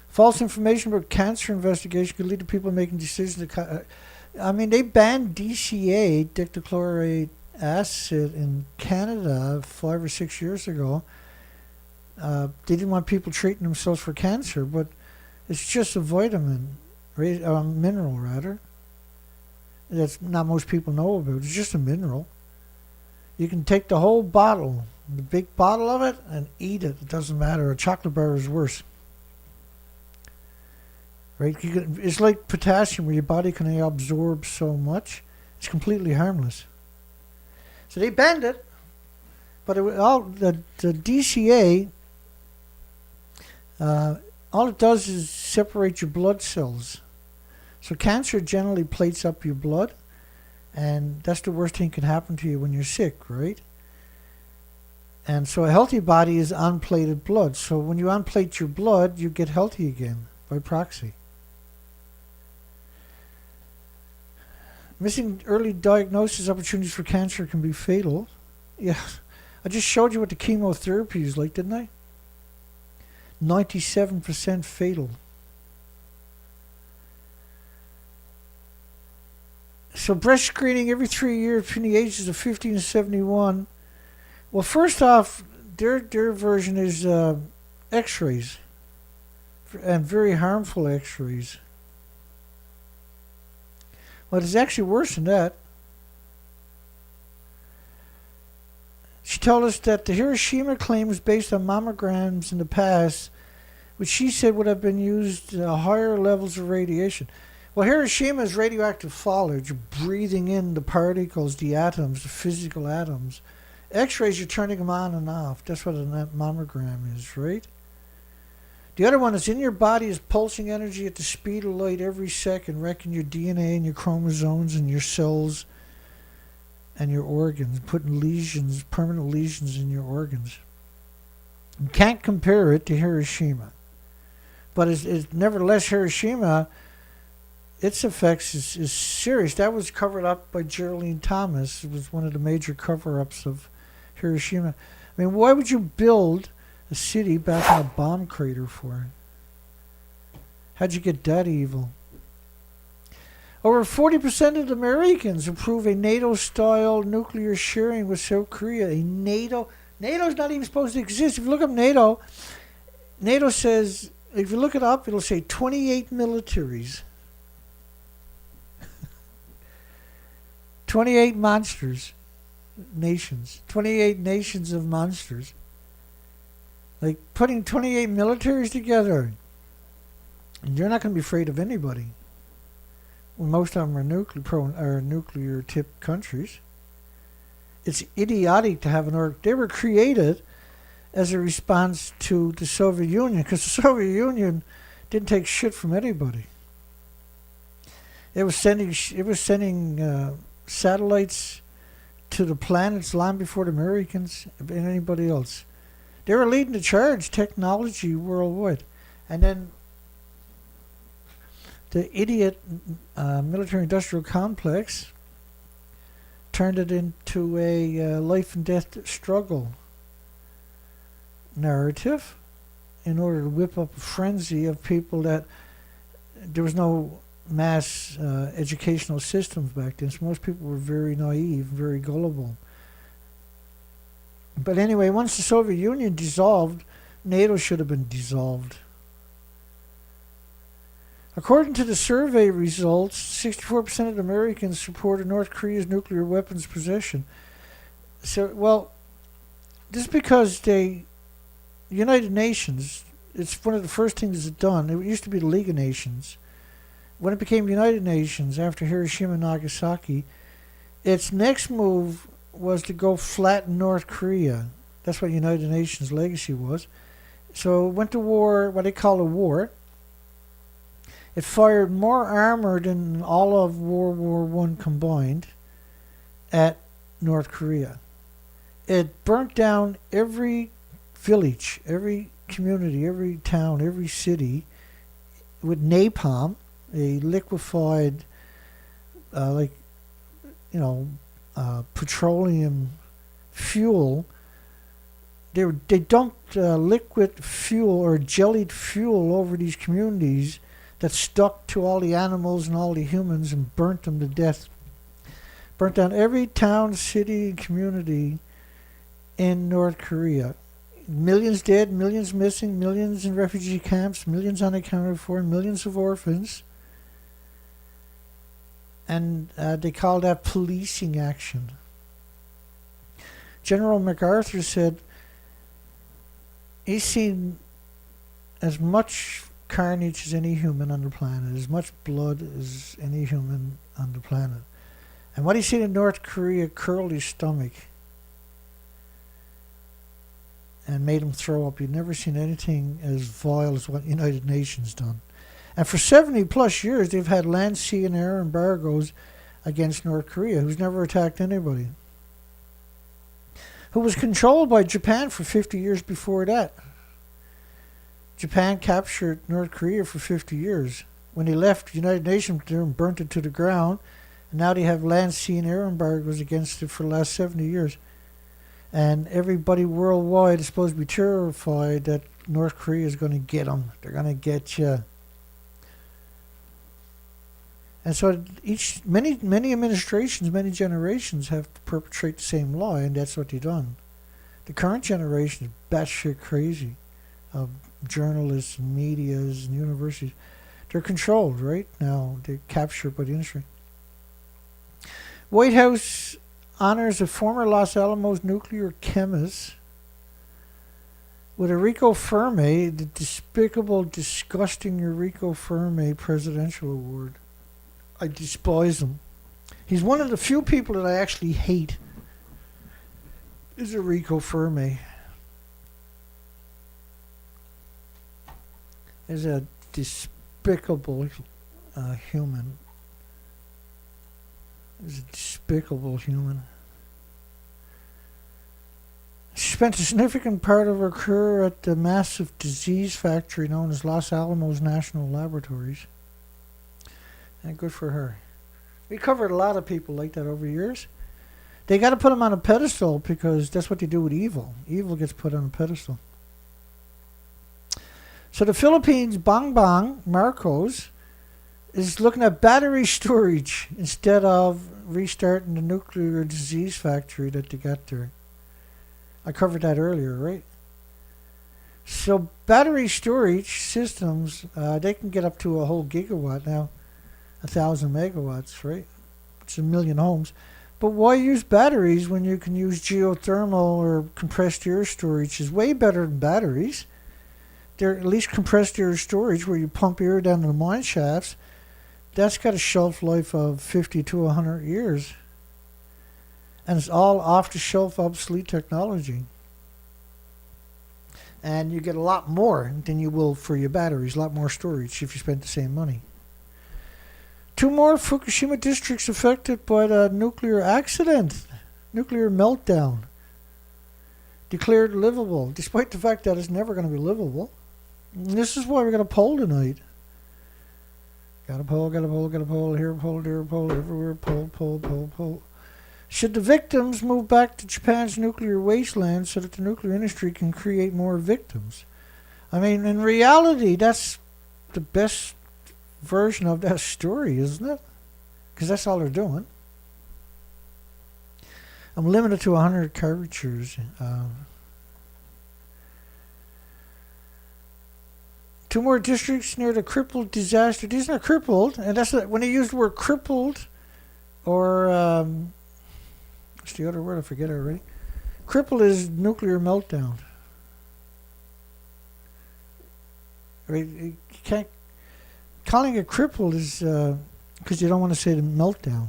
False information about cancer investigation could lead to people making decisions. They banned DCA, dichloride acid, in Canada 5 or 6 years ago. They didn't want people treating themselves for cancer, but it's just a vitamin, mineral rather. That's not most people know about. It's just a mineral. You can take the whole bottle, the big bottle of it, and eat it. It doesn't matter. A chocolate bar is worse. Right? It's like potassium, where your body can absorb so much. It's completely harmless. So they banned it, but the DCA, all it does is separate your blood cells. So cancer generally plates up your blood, and that's the worst thing that can happen to you when you're sick, right? And so a healthy body is unplated blood. So when you unplate your blood, you get healthy again by proxy. Missing early diagnosis opportunities for cancer can be fatal. Yeah, I just showed you what the chemotherapy is like, didn't I? 97% fatal. So breast screening every 3 years between the ages of 15 and 71. Well, first off, their version is X-rays, and very harmful X-rays. Well, it's actually worse than that. She told us that the Hiroshima claim was based on mammograms in the past, which she said would have been used at higher levels of radiation. Well, Hiroshima is radioactive fallout. You're breathing in the particles, the atoms, the physical atoms. X-rays, you're turning them on and off. That's what a mammogram is, right? The other one is in your body is pulsing energy at the speed of light every second, wrecking your DNA and your chromosomes and your cells and your organs, putting lesions, permanent lesions in your organs. You can't compare it to Hiroshima. But it's nevertheless, Hiroshima, its effects is serious. That was covered up by Geraldine Thomas. It was one of the major cover-ups of Hiroshima. I mean, why would you build a city back in a bomb crater for? How'd you get that evil? Over 40% of the Americans approve a NATO-style nuclear sharing with South Korea. NATO's not even supposed to exist. If you look up NATO says, if you look it up, it'll say 28 militaries. 28 monsters, nations, 28 nations of monsters. Like putting 28 militaries together, and you're not going to be afraid of anybody. Well, most of them are nuclear-tipped countries. It's idiotic to have they were created as a response to the Soviet Union, because the Soviet Union didn't take shit from anybody. It was sending satellites to the planets long before the Americans and anybody else. They were leading the charge, technology worldwide. And then the idiot military-industrial complex turned it into a life and death struggle narrative in order to whip up a frenzy of people that there was no mass educational systems back then, so most people were very naive, very gullible. But anyway, once the Soviet Union dissolved, NATO should have been dissolved. According to the survey results, 64% of Americans supported North Korea's nuclear weapons possession. So, well, this is because the United Nations, it's one of the first things it's done. It used to be the League of Nations. When it became United Nations after Hiroshima and Nagasaki, its next move was to go flatten North Korea. That's what United Nations legacy was. So it went to war, what they call a war. It fired more armor than all of World War I combined at North Korea. It burnt down every village, every community, every town, every city with napalm, a liquefied, petroleum fuel. They dumped liquid fuel or jellied fuel over these communities that stuck to all the animals and all the humans and burnt them to death. Burnt down every town, city, and community in North Korea. Millions dead, millions missing, millions in refugee camps, millions unaccounted for, millions of orphans. And they call that policing action. General MacArthur said he's seen as much carnage as any human on the planet, as much blood as any human on the planet. And what he seen in North Korea curled his stomach and made him throw up. He'd never seen anything as vile as what United Nations done. And for 70 plus years, they've had land, sea, and air embargoes against North Korea, who's never attacked anybody. Who was controlled by Japan for 50 years before that. Japan captured North Korea for 50 years. When they left the United Nations there and burnt it to the ground, and now they have land, sea, and air embargoes against it for the last 70 years. And everybody worldwide is supposed to be terrified that North Korea is going to get them. They're going to get you. And so many administrations, many generations have to perpetrate the same lie, and that's what they've done. The current generation is batshit crazy of journalists and medias and universities. They're controlled right now. They're captured by the industry. White House honors a former Los Alamos nuclear chemist with Enrico Fermi, the despicable, disgusting Enrico Fermi Presidential Award. I despise him. He's one of the few people that I actually hate. Is Enrico Fermi. Is a despicable human. Is a despicable human. She spent a significant part of her career at the massive disease factory known as Los Alamos National Laboratories. And good for her. We covered a lot of people like that over the years. They got to put them on a pedestal because that's what they do with evil. Evil gets put on a pedestal. So the Philippines, Bongbong Marcos, is looking at battery storage instead of restarting the nuclear disease factory that they got there. I covered that earlier, right? So battery storage systems, they can get up to a whole gigawatt now. 1,000 megawatts, right? It's 1 million homes. But why use batteries when you can use geothermal or compressed air storage? Is way better than batteries. They're at least compressed air storage where you pump air down to the mine shafts. That's got a shelf life of 50 to 100 years. And it's all off-the-shelf obsolete technology. And you get a lot more than you will for your batteries, a lot more storage if you spend the same money. 2 more Fukushima districts affected by the nuclear accident. Nuclear meltdown. Declared livable, despite the fact that it's never going to be livable. And this is why we're going to poll tonight. Got a poll, got a poll, got a poll, here a poll, there a poll, everywhere, poll, poll, poll, poll. Should the victims move back to Japan's nuclear wasteland so that the nuclear industry can create more victims? I mean, in reality, that's the best version of that story, isn't it? Because that's all they're doing. I'm limited to 100 caricatures. Two more districts near the crippled disaster. These are crippled, and that's when they use the word crippled, or what's the other word? I forget already. Crippled is nuclear meltdown. I mean, you can't. Calling it crippled is because you don't want to say the meltdown.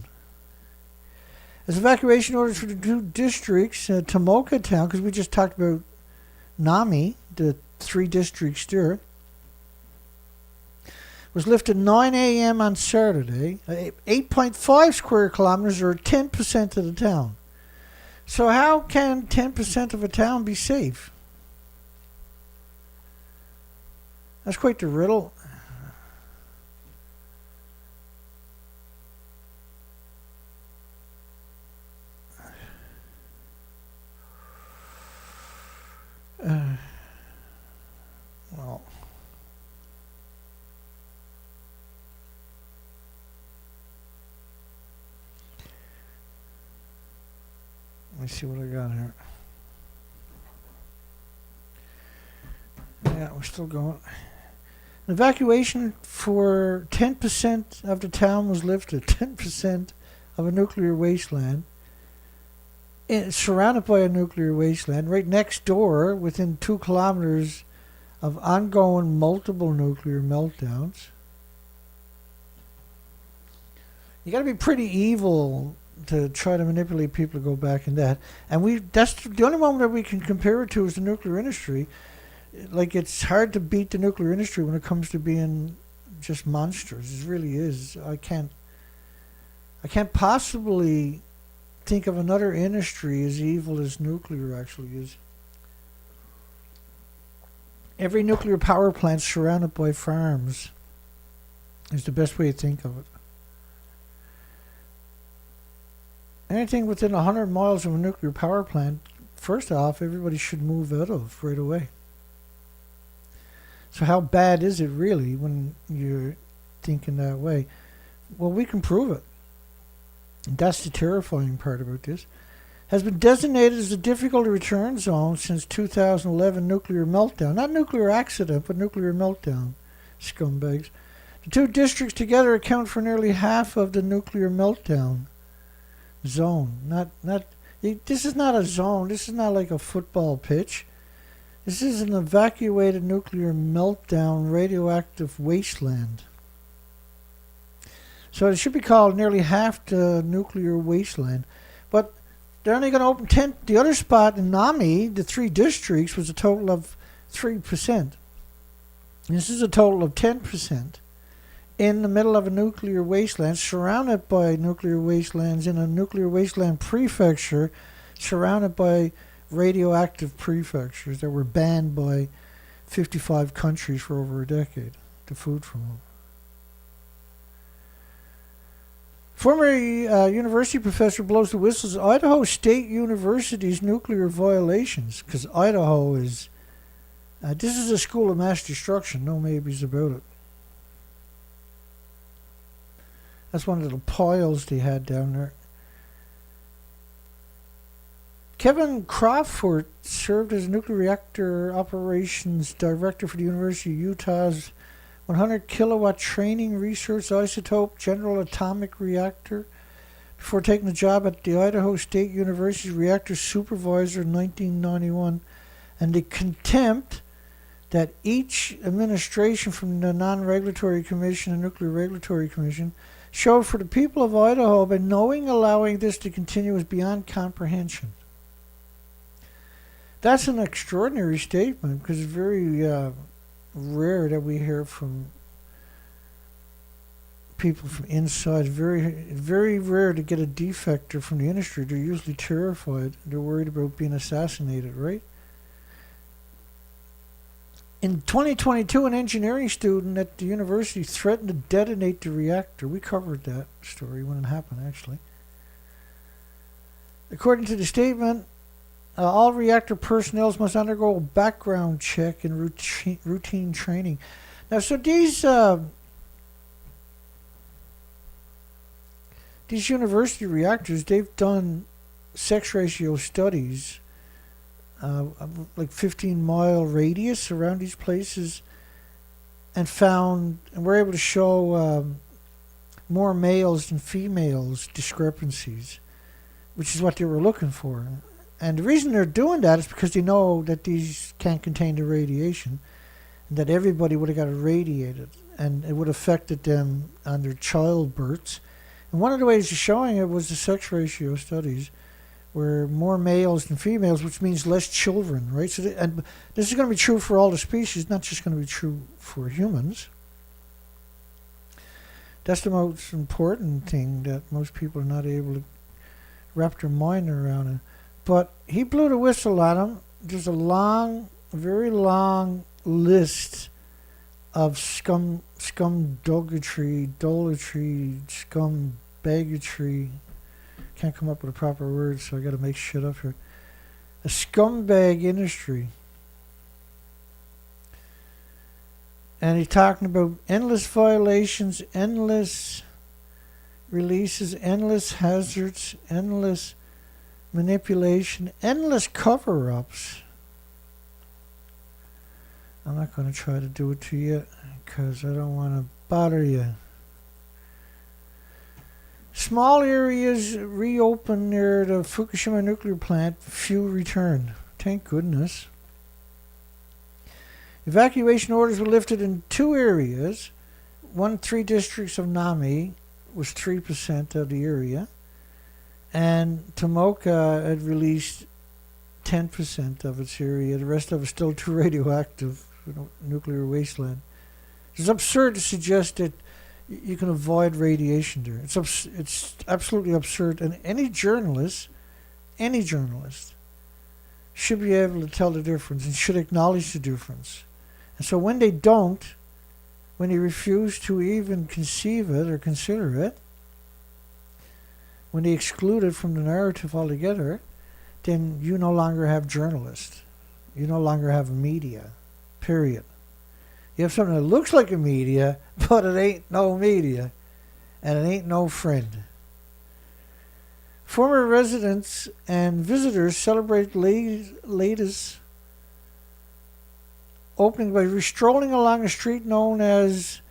As evacuation orders for the two districts, Tohoku Town, because we just talked about Naime, the 3 districts there, was lifted 9 a.m. on Saturday, 8.5 square kilometers, or 10% of the town. So how can 10% of a town be safe? That's quite the riddle. Well, let me see what I got here. Yeah, we're still going. An evacuation for 10% of the town was lifted. 10% of a nuclear wasteland. It's surrounded by a nuclear wasteland. Right next door, within 2 kilometers of ongoing multiple nuclear meltdowns. You got to be pretty evil to try to manipulate people to go back in that. And that's the only one that we can compare it to is the nuclear industry. Like, it's hard to beat the nuclear industry when it comes to being just monsters. It really is. I can't possibly think of another industry as evil as nuclear actually is. Every nuclear power plant surrounded by farms is the best way to think of it. Anything within 100 miles of a nuclear power plant, first off, everybody should move out of right away. So how bad is it really when you're thinking that way? Well, we can prove it. That's the terrifying part about this. Has been designated as a difficult return zone since 2011 nuclear meltdown. Not nuclear accident, but nuclear meltdown. Scumbags. The 2 districts together account for nearly half of the nuclear meltdown zone. This is not a zone. This is not like a football pitch. This is an evacuated nuclear meltdown radioactive wasteland. So it should be called nearly half the nuclear wasteland. But they're only going to open 10. The other spot in Naime, the 3 districts, was a total of 3%. This is a total of 10% in the middle of a nuclear wasteland, surrounded by nuclear wastelands in a nuclear wasteland prefecture, surrounded by radioactive prefectures that were banned by 55 countries for over a decade. The food from them. Former university professor blows the whistles at Idaho State University's nuclear violations, because Idaho is, this is a school of mass destruction, no maybes about it. That's one of the piles they had down there. Kevin Crawford served as nuclear reactor operations director for the University of Utah's 100 kilowatt training research isotope general atomic reactor before taking the job at the Idaho State University's reactor supervisor in 1991, and the contempt that each administration from the Non-Regulatory Commission and Nuclear Regulatory Commission showed for the people of Idaho by knowing allowing this to continue is beyond comprehension. That's an extraordinary statement, because it's very rare that we hear from people from inside. Very rare to get a defector from the industry. They're usually terrified. They're worried about being assassinated, right? In 2022, an engineering student at the university threatened to detonate the reactor. We covered that story when it happened, actually. According to the statement, all reactor personnel must undergo a background check and routine training. Now, so these university reactors, they've done sex ratio studies, like 15-mile radius around these places, and we're able to show more males than females discrepancies, which is what they were looking for. And the reason they're doing that is because they know that these can't contain the radiation, and that everybody would have got irradiated, and it would have affected them on their childbirths. And one of the ways of showing it was the sex ratio studies, where more males than females, which means less children, right? So, and this is going to be true for all the species, not just going to be true for humans. That's the most important thing that most people are not able to wrap their mind around it. But he blew the whistle at him. There's a very long list of scumdoggetry, dolatry, scumbaggetry. Can't come up with a proper word, so I got to make shit up here. A scumbag industry. And he's talking about endless violations, endless releases, endless hazards, endless manipulation, endless cover-ups. I'm not going to try to do it to you because I don't want to bother you. Small areas reopen near the Fukushima nuclear plant, few return. Thank goodness. Evacuation orders were lifted in 2 areas. 3 districts of Naime was 3% of the area. And Tohoku had released 10% of its area. The rest of it is still too radioactive, nuclear wasteland. It's absurd to suggest that you can avoid radiation there. It's absolutely absurd. And any journalist should be able to tell the difference and should acknowledge the difference. And so when they don't, when they refuse to even conceive it or consider it, when they exclude it from the narrative altogether, then you no longer have journalists. You no longer have media, period. You have something that looks like a media, but it ain't no media, and it ain't no friend. Former residents and visitors celebrate latest opening by strolling along a street known as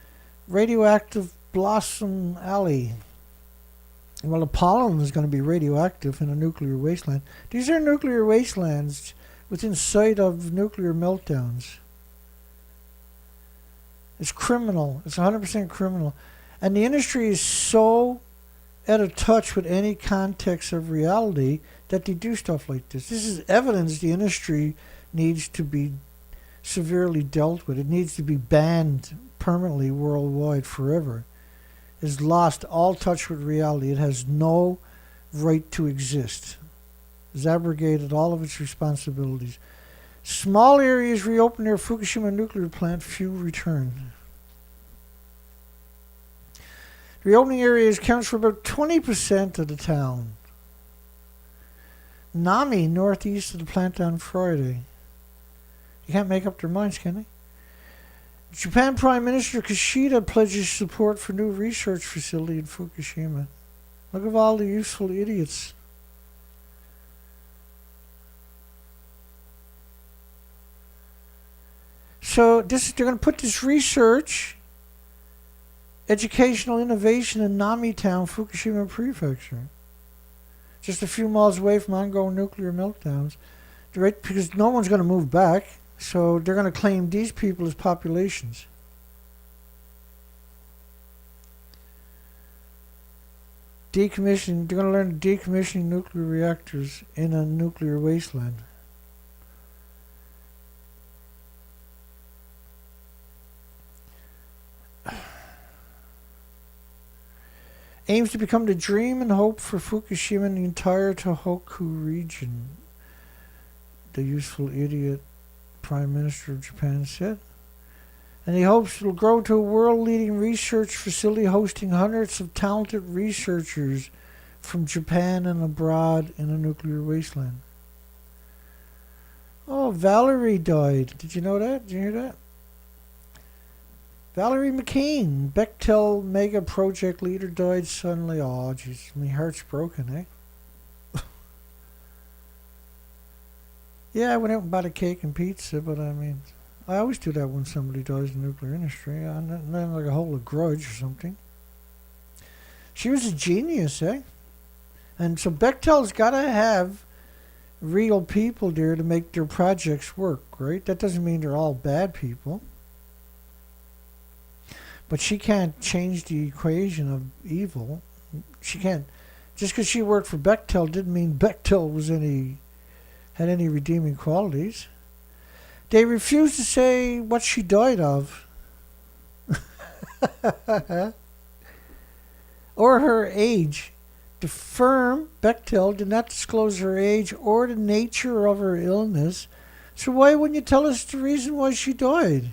Radioactive Blossom Alley. Well, the pollen is going to be radioactive in a nuclear wasteland. These are nuclear wastelands within sight of nuclear meltdowns. It's criminal. It's 100% criminal. And the industry is so out of touch with any context of reality that they do stuff like this. This is evidence the industry needs to be severely dealt with. It needs to be banned permanently worldwide forever. It's lost all touch with reality. It has no right to exist. It's abrogated all of its responsibilities. Small areas reopen their Fukushima nuclear plant, few return. The reopening areas accounts for about 20% of the town. Naime, northeast of the plant on Friday. You can't make up their minds, can they? Japan Prime Minister Kishida pledges support for new research facility in Fukushima. Look at all the useful idiots. So they're going to put this research, educational innovation in Naime Town, Fukushima Prefecture, just a few miles away from ongoing nuclear meltdowns, right? Because no one's going to move back. So they're going to claim these people as populations. Decommissioning, they're going to learn decommissioning nuclear reactors in a nuclear wasteland. aims to become the dream and hope for Fukushima and the entire Tohoku region, the useful idiot Prime Minister of Japan said. And he hopes it will grow to a world-leading research facility hosting hundreds of talented researchers from Japan and abroad in a nuclear wasteland. Oh, Valerie died. Did you know that? Did you hear that? Valerie McKean, Bechtel mega project leader, died suddenly. Oh, jeez, my heart's broken, eh? Yeah, I went out and bought a cake and pizza, but I mean, I always do that when somebody dies in the nuclear industry. Not like a whole grudge or something. She was a genius, eh? And so Bechtel's got to have real people there to make their projects work, right? That doesn't mean they're all bad people. But she can't change the equation of evil. She can't. Just because she worked for Bechtel didn't mean Bechtel had any redeeming qualities. They refused to say what she died of. Or her age. The firm, Bechtel, did not disclose her age or the nature of her illness. So why wouldn't you tell us the reason why she died?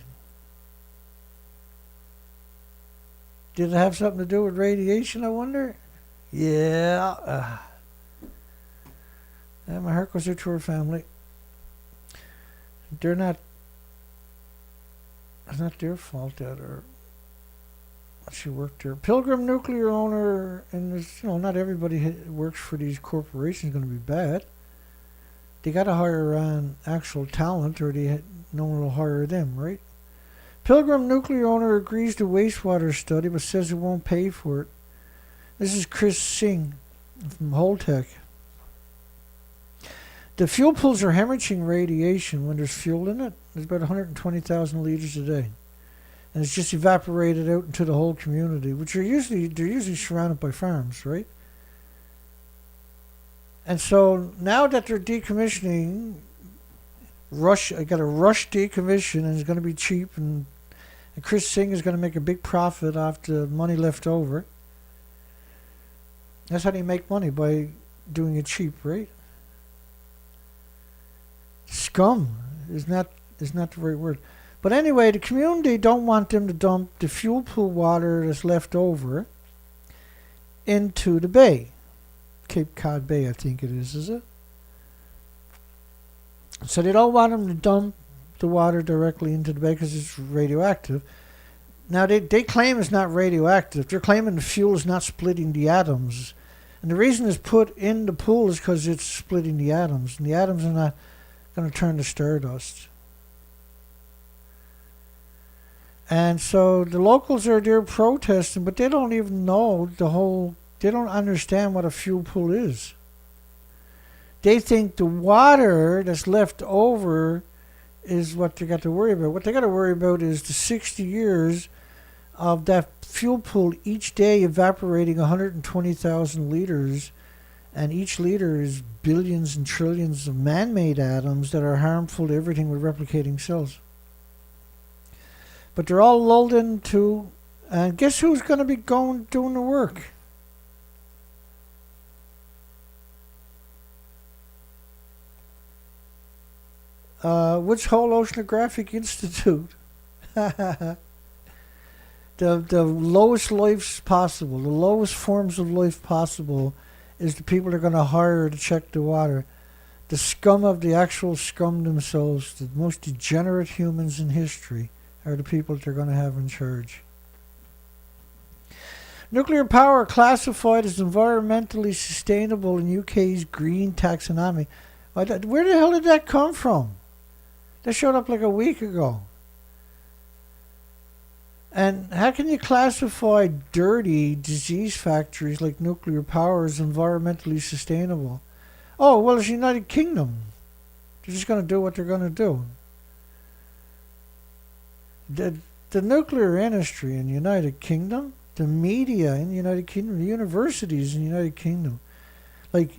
Did it have something to do with radiation, I wonder? Yeah. My heart goes out to her family. It's not their fault that she worked there. Pilgrim nuclear owner, and there's, not everybody works for these corporations going to be bad. They got to hire on actual talent, or no one will hire them, right? Pilgrim nuclear owner agrees to wastewater study, but says it won't pay for it. This is Chris Singh from Holtec. The fuel pools are hemorrhaging radiation when there's fuel in it. There's about 120,000 liters a day. And it's just evaporated out into the whole community, which they're usually surrounded by farms, right? And so now that they're decommissioning, I got to rush decommission, and it's going to be cheap, and Chris Singh is going to make a big profit off the money left over. That's how they make money, by doing it cheap, right? Scum is not the right word. But anyway, the community don't want them to dump the fuel pool water that's left over into the bay. Cape Cod Bay, I think it is it? So they don't want them to dump the water directly into the bay because it's radioactive. Now, they claim it's not radioactive. They're claiming the fuel is not splitting the atoms. And the reason it's put in the pool is because it's splitting the atoms. And the atoms are not going to turn to stardust. And so the locals are there protesting, but they don't even know they don't understand what a fuel pool is. They think the water that's left over is what they got to worry about. What they got to worry about is the 60 years of that fuel pool each day evaporating 120,000 liters, and each liter is billions and trillions of man-made atoms that are harmful to everything with replicating cells. But they're all lulled into, and guess who's going to be doing the work? Woods Hole Oceanographic Institute. The lowest lives possible, the lowest forms of life possible is the people they're going to hire to check the water. The scum of the actual scum themselves, the most degenerate humans in history, are the people that they're going to have in charge. Nuclear power classified as environmentally sustainable in UK's green taxonomy. Where the hell did that come from? That showed up like a week ago. And how can you classify dirty disease factories like nuclear power as environmentally sustainable? Oh, well, it's United Kingdom. They're just going to do what they're going to do. The nuclear industry in the United Kingdom, the media in the United Kingdom, the universities in the United Kingdom, like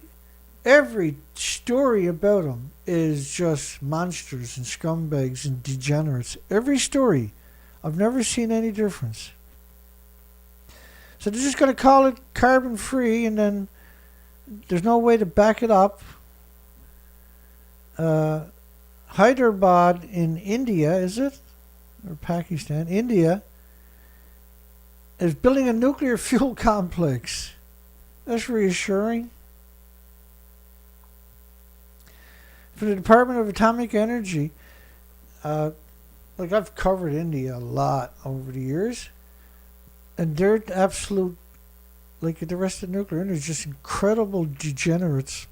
every story about them is just monsters and scumbags and degenerates. Every story. I've never seen any difference. So they're just going to call it carbon free, and then there's no way to back it up. Hyderabad in India, is it? Or Pakistan? India is building a nuclear fuel complex. That's reassuring. For the Department of Atomic Energy, like I've covered India a lot over the years, and they're absolute, like the rest of nuclear energy, just incredible degenerates.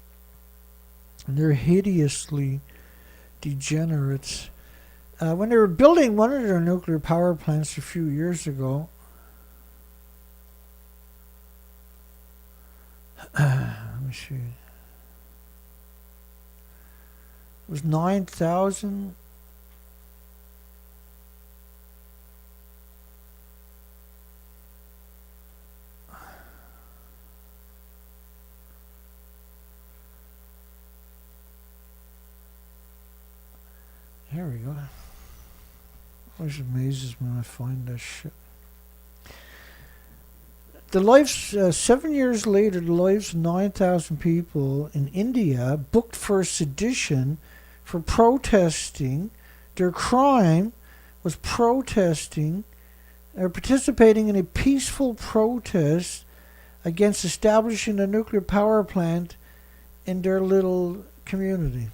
And they're hideously degenerates. When they were building one of their nuclear power plants a few years ago, let me see. It was 9,000. Here we go. Always amazes me when I find this shit. The lives, 7 years later, the lives of 9,000 people in India booked for sedition for protesting. Their crime was protesting or participating in a peaceful protest against establishing a nuclear power plant in their little community.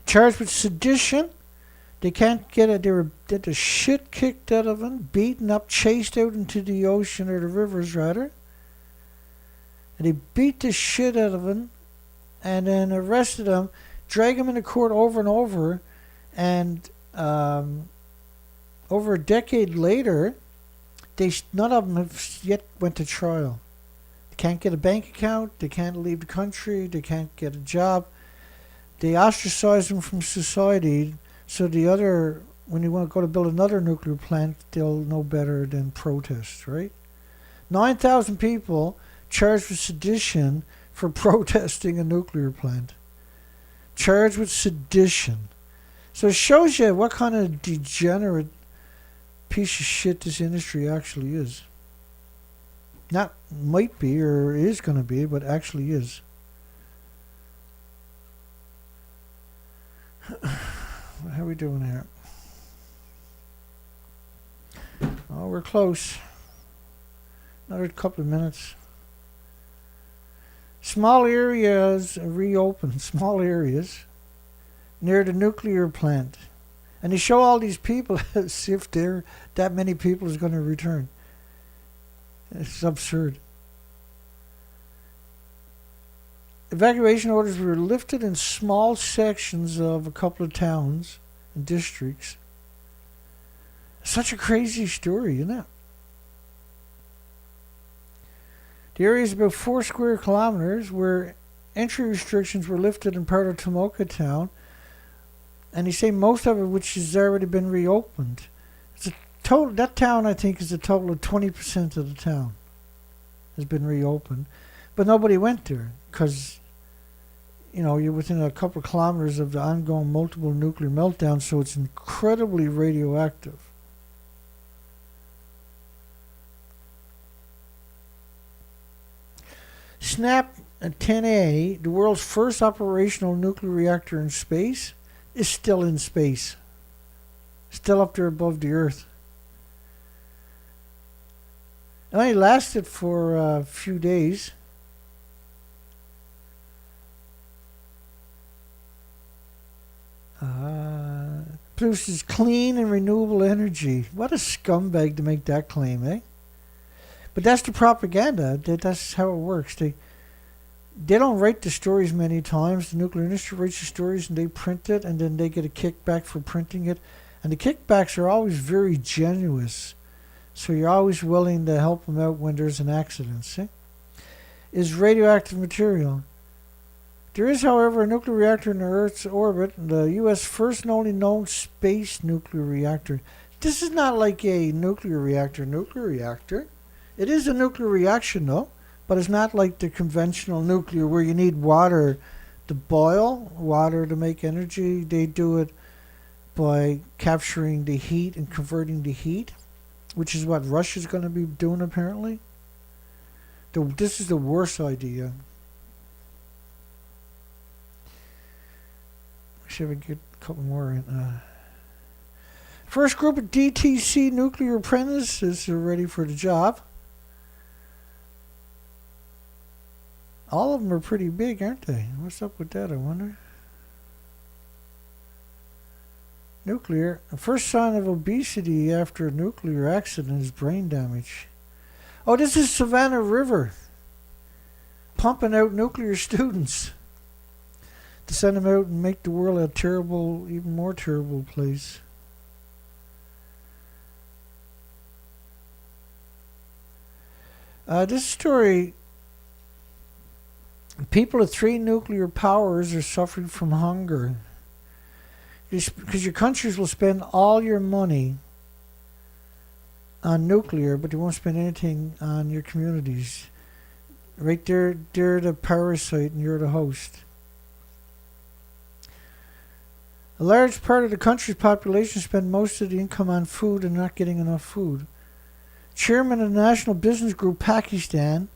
Charged with sedition. They can't get it. They were get the shit kicked out of them, beaten up, chased out into the ocean or the rivers rather. And they beat the shit out of them, and then arrested them, dragged them into court over and over, and over a decade later, none of them have yet went to trial. They can't get a bank account. They can't leave the country. They can't get a job. They ostracize them from society. So when you want to go to build another nuclear plant, they'll know better than protest, right? 9,000 people charged with sedition for protesting a nuclear plant. Charged with sedition. So it shows you what kind of degenerate piece of shit this industry actually is. Not might be or is going to be, but actually is. How are we doing here? Oh, we're close. Another couple of minutes. Small areas reopen. Small areas near the nuclear plant. And they show all these people as if that many people is going to return. It's absurd. Evacuation orders were lifted in small sections of a couple of towns and districts. Such a crazy story, isn't it? The area is about 4 square kilometers where entry restrictions were lifted in part of Tohoku town, and they say most of it which has already been reopened. It's a total, that town I think is a total of 20% of the town has been reopened. But nobody went there because, you're within a couple of kilometers of the ongoing multiple nuclear meltdown, so it's incredibly radioactive. SNAP 10A, the world's first operational nuclear reactor in space, is still in space. Still up there above the Earth. It only lasted for a few days. Produces clean and renewable energy. What a scumbag to make that claim, eh? But that's the propaganda. That's how it works. They don't write the stories many times. The nuclear industry writes the stories and they print it, and then they get a kickback for printing it. And the kickbacks are always very generous. So you're always willing to help them out when there's an accident, see? Is radioactive material. There is, however, a nuclear reactor in the Earth's orbit, the U.S. first and only known space nuclear reactor. This is not like a nuclear reactor. It is a nuclear reaction, though, but it's not like the conventional nuclear where you need water to boil, water to make energy. They do it by capturing the heat and converting the heat which is what Russia's going to be doing apparently. This is the worst idea. Should we get a couple more in? First group of DTC nuclear apprentices are ready for the job. All of them are pretty big, aren't they? What's up with that, I wonder? Nuclear. The first sign of obesity after a nuclear accident is brain damage. Oh, this is Savannah River pumping out nuclear students to send them out and make the world a terrible, even more terrible place. This story, people of 3 nuclear powers are suffering from hunger. Because your countries will spend all your money on nuclear, but they won't spend anything on your communities. Right there, they're the parasite and you're the host. A large part of the country's population spend most of the income on food and not getting enough food. Chairman of the National Business Group Pakistan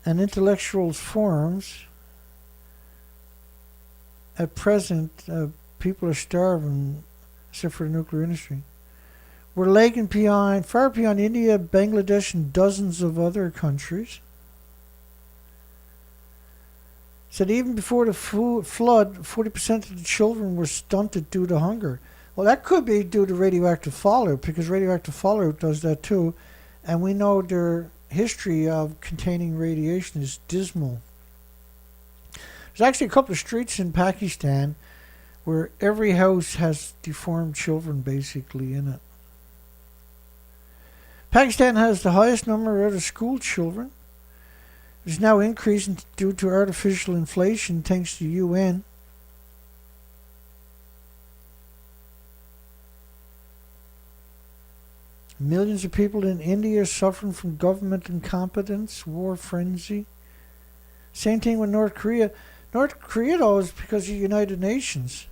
and intellectuals forums. At present, people are starving, except for the nuclear industry. We're lagging behind, far beyond India, Bangladesh, and dozens of other countries. Said even before the flood, 40% of the children were stunted due to hunger. Well, that could be due to radioactive fallout, because radioactive fallout does that too. And we know their history of containing radiation is dismal. There's actually a couple of streets in Pakistan where every house has deformed children basically in it. Pakistan has the highest number of school children. It's now increasing due to artificial inflation thanks to UN. Millions of people in India are suffering from government incompetence, war frenzy. Same thing with North Korea. North Korea, though, is because of the United Nations.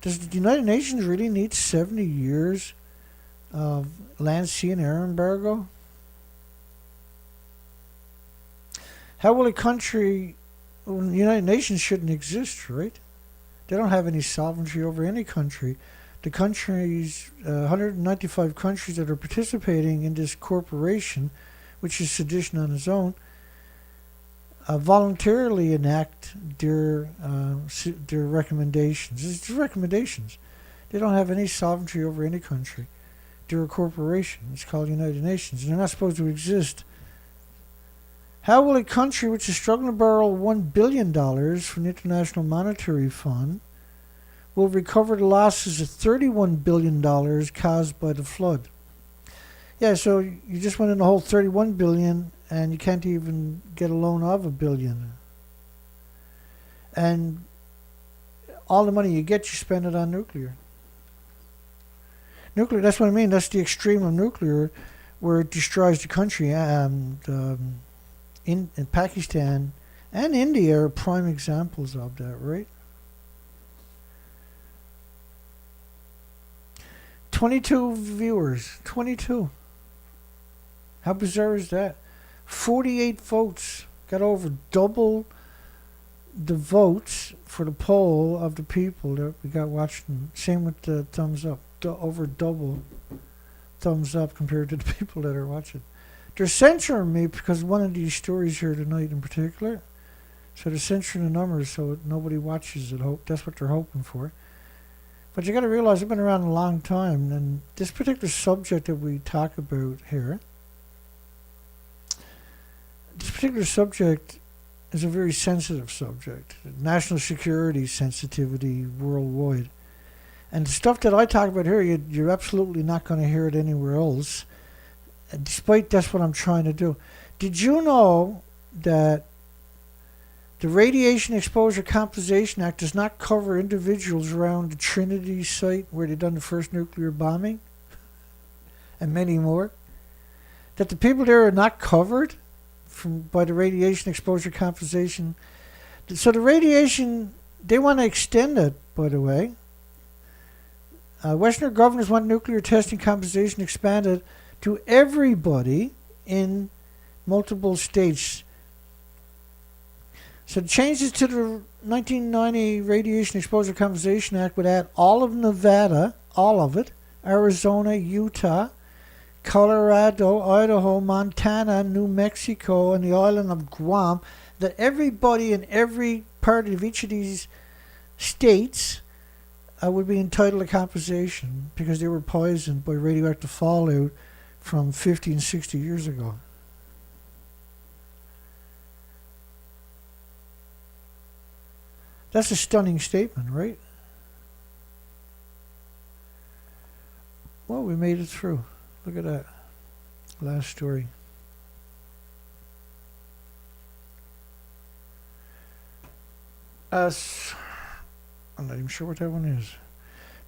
Does the United Nations really need 70 years of land, sea, and air embargo? How will a country... Well, the United Nations shouldn't exist, right? They don't have any sovereignty over any country. The countries, 195 countries that are participating in this corporation, which is sedition on its own, voluntarily enact their recommendations. It's recommendations. They don't have any sovereignty over any country. They're a corporation. It's called United Nations. And they're not supposed to exist. How will a country which is struggling to borrow $1 billion from the International Monetary Fund will recover the losses of $31 billion caused by the flood? Yeah, so you just went in the whole $31 billion and you can't even get a loan of $1 billion. And all the money you get, you spend it on nuclear. Nuclear, that's what I mean. That's the extreme of nuclear, where it destroys the country. In Pakistan and India are prime examples of that, right? 22 viewers. 22. How bizarre is that? 48 votes. Got over double the votes for the poll of the people that we got watching. Same with the thumbs up. Over double thumbs up compared to the people that are watching. They're censoring me because of one of these stories here tonight in particular. So they're censoring the numbers so nobody watches it. That's what they're hoping for. But you got to realize I've been around a long time, and this particular subject that we talk about here, this particular subject is a very sensitive subject. National security sensitivity worldwide. And the stuff that I talk about here, you're absolutely not going to hear it anywhere else. Despite that's what I'm trying to do. Did you know that the Radiation Exposure Compensation Act does not cover individuals around the Trinity Site where they done the first nuclear bombing? And many more. That the people there are not covered by the Radiation Exposure Compensation. So the radiation, they want to extend it, by the way. Western governors want nuclear testing compensation expanded to everybody in multiple states. So changes to the 1990 Radiation Exposure Compensation Act would add all of Nevada, all of it, Arizona, Utah, Colorado, Idaho, Montana, New Mexico, and the island of Guam, that everybody in every part of each of these states would be entitled to compensation because they were poisoned by radioactive fallout from 50 and 60 years ago. That's a stunning statement, right? Well, we made it through. Look at that. Last story. I'm not even sure what that one is.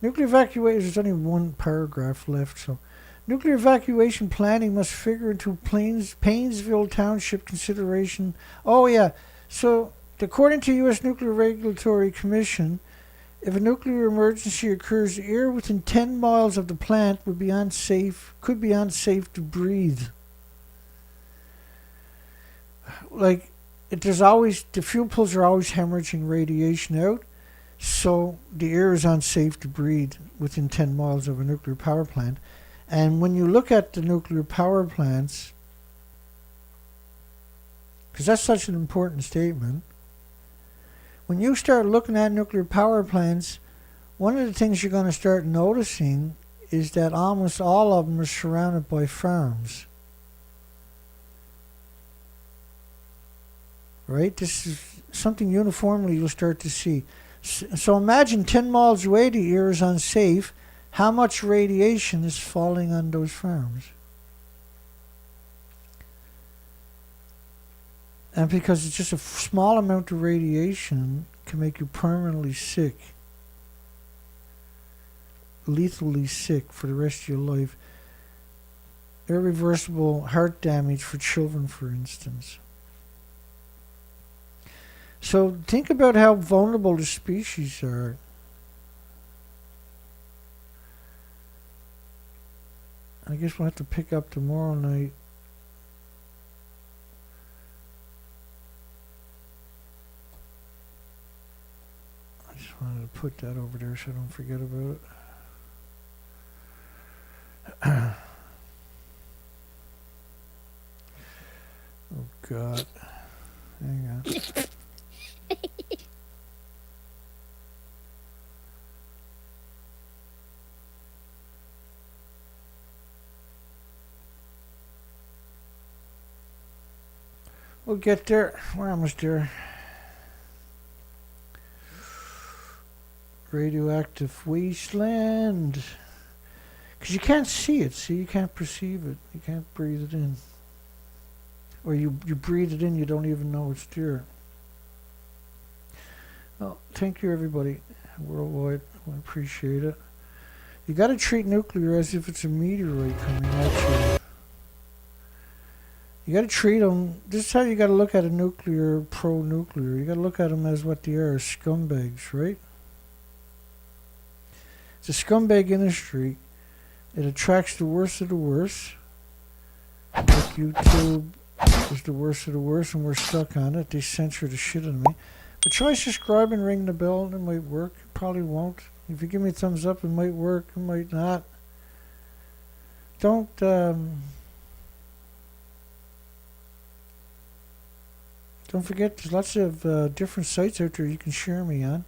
Nuclear evacuation, there's only one paragraph left, so. Nuclear evacuation planning must figure into Painesville Township consideration. Oh, yeah. So, according to U.S. Nuclear Regulatory Commission, if a nuclear emergency occurs, the air within 10 miles of the plant could be unsafe to breathe. Like, the fuel pools are always hemorrhaging radiation out, so the air is unsafe to breathe within 10 miles of a nuclear power plant. And when you look at the nuclear power plants, because that's such an important statement, when you start looking at nuclear power plants, one of the things you're going to start noticing is that almost all of them are surrounded by farms. Right? This is something uniformly you'll start to see. So imagine 10 miles away the air is unsafe. How much radiation is falling on those farms? And because it's just a small amount of radiation can make you permanently sick, lethally sick for the rest of your life. Irreversible heart damage for children, for instance. So think about how vulnerable the species are. I guess we'll have to pick up tomorrow night. I just wanted to put that over there so I don't forget about it. Oh God. Hang on. We'll get there. We're almost there. Radioactive wasteland. Because you can't see it, see? You can't perceive it. You can't breathe it in. Or you breathe it in, you don't even know it's there. Well, thank you, everybody. Worldwide. I appreciate it. You got to treat nuclear as if it's a meteorite coming at you. You got to treat them. This is how you got to look at a nuclear, pro-nuclear. You got to look at them as what they are, scumbags, right? It's a scumbag industry. It attracts the worst of the worst. Like YouTube is the worst of the worst, and we're stuck on it. They censor the shit out of me. But try subscribe and ring the bell. It might work. It probably won't. If you give me a thumbs up, it might work. It might not. Don't forget, there's lots of different sites out there you can share me on.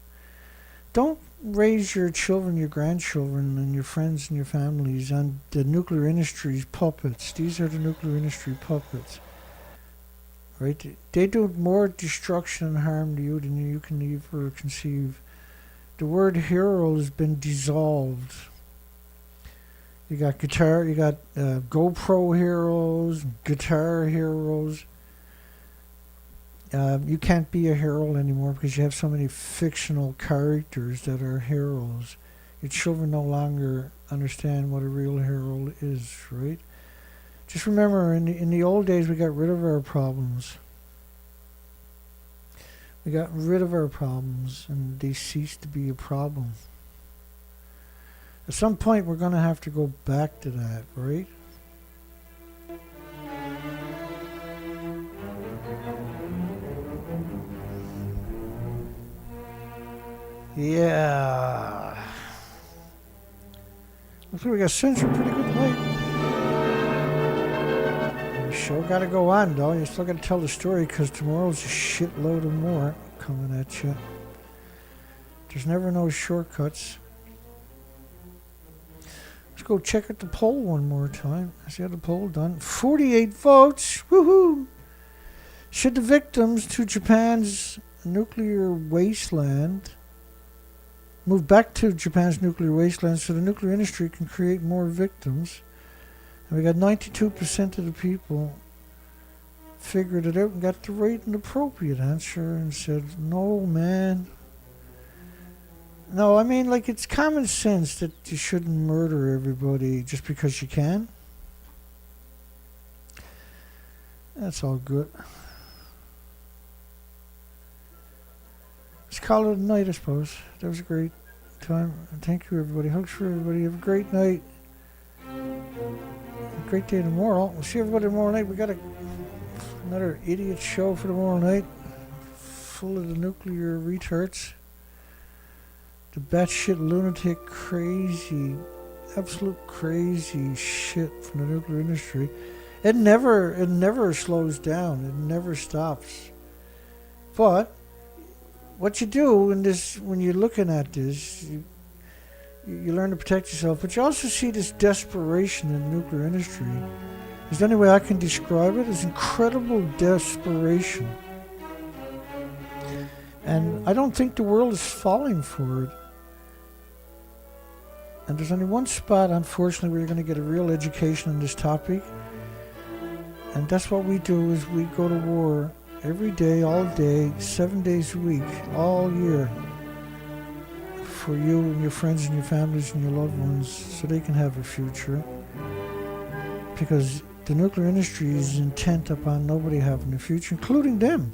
Don't raise your children, your grandchildren, and your friends and your families on the nuclear industry's puppets. These are the nuclear industry puppets. Right? They do more destruction and harm to you than you can ever conceive. The word hero has been dissolved. You got GoPro heroes, guitar heroes. You can't be a hero anymore because you have so many fictional characters that are heroes. Your children no longer understand what a real hero is, right? Just remember, in the old days, we got rid of our problems. We got rid of our problems, and they ceased to be a problem. At some point, we're going to have to go back to that, right? Yeah. Looks like we got censored pretty good tonight. The show got to go on, though. You still got to tell the story because tomorrow's a shitload of more coming at you. There's never no shortcuts. Let's go check out the poll one more time. I see how the poll done. 48 votes. Woohoo! Should the victims to Japan's nuclear wasteland move back to Japan's nuclear wasteland so the nuclear industry can create more victims? And we got 92% of the people figured it out and got the right and appropriate answer and said, no, man. No, I mean, like, it's common sense that you shouldn't murder everybody just because you can. That's all good. Let's call it a night, I suppose. That was a great time. Thank you, everybody. Hugs for everybody. Have a great night. A great day tomorrow. We'll see everybody tomorrow night. We got another idiot show for tomorrow night. Full of the nuclear retards. The batshit lunatic crazy, absolute crazy shit from the nuclear industry. It never slows down. It never stops. But what you do in this, when you're looking at this, you learn to protect yourself. But you also see this desperation in the nuclear industry. Is the only way I can describe it is incredible desperation. And I don't think the world is falling for it. And there's only one spot, unfortunately, where you're going to get a real education on this topic. And that's what we do, is we go to war every day, all day, 7 days a week, all year. For you and your friends and your families and your loved ones, so they can have a future. Because the nuclear industry is intent upon nobody having a future, including them.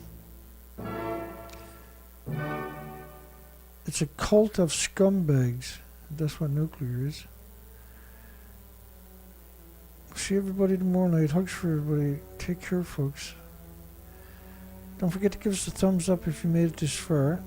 It's a cult of scumbags. That's what nuclear is. See everybody tomorrow night. Hugs for everybody. Take care, folks. Don't forget to give us a thumbs up if you made it this far.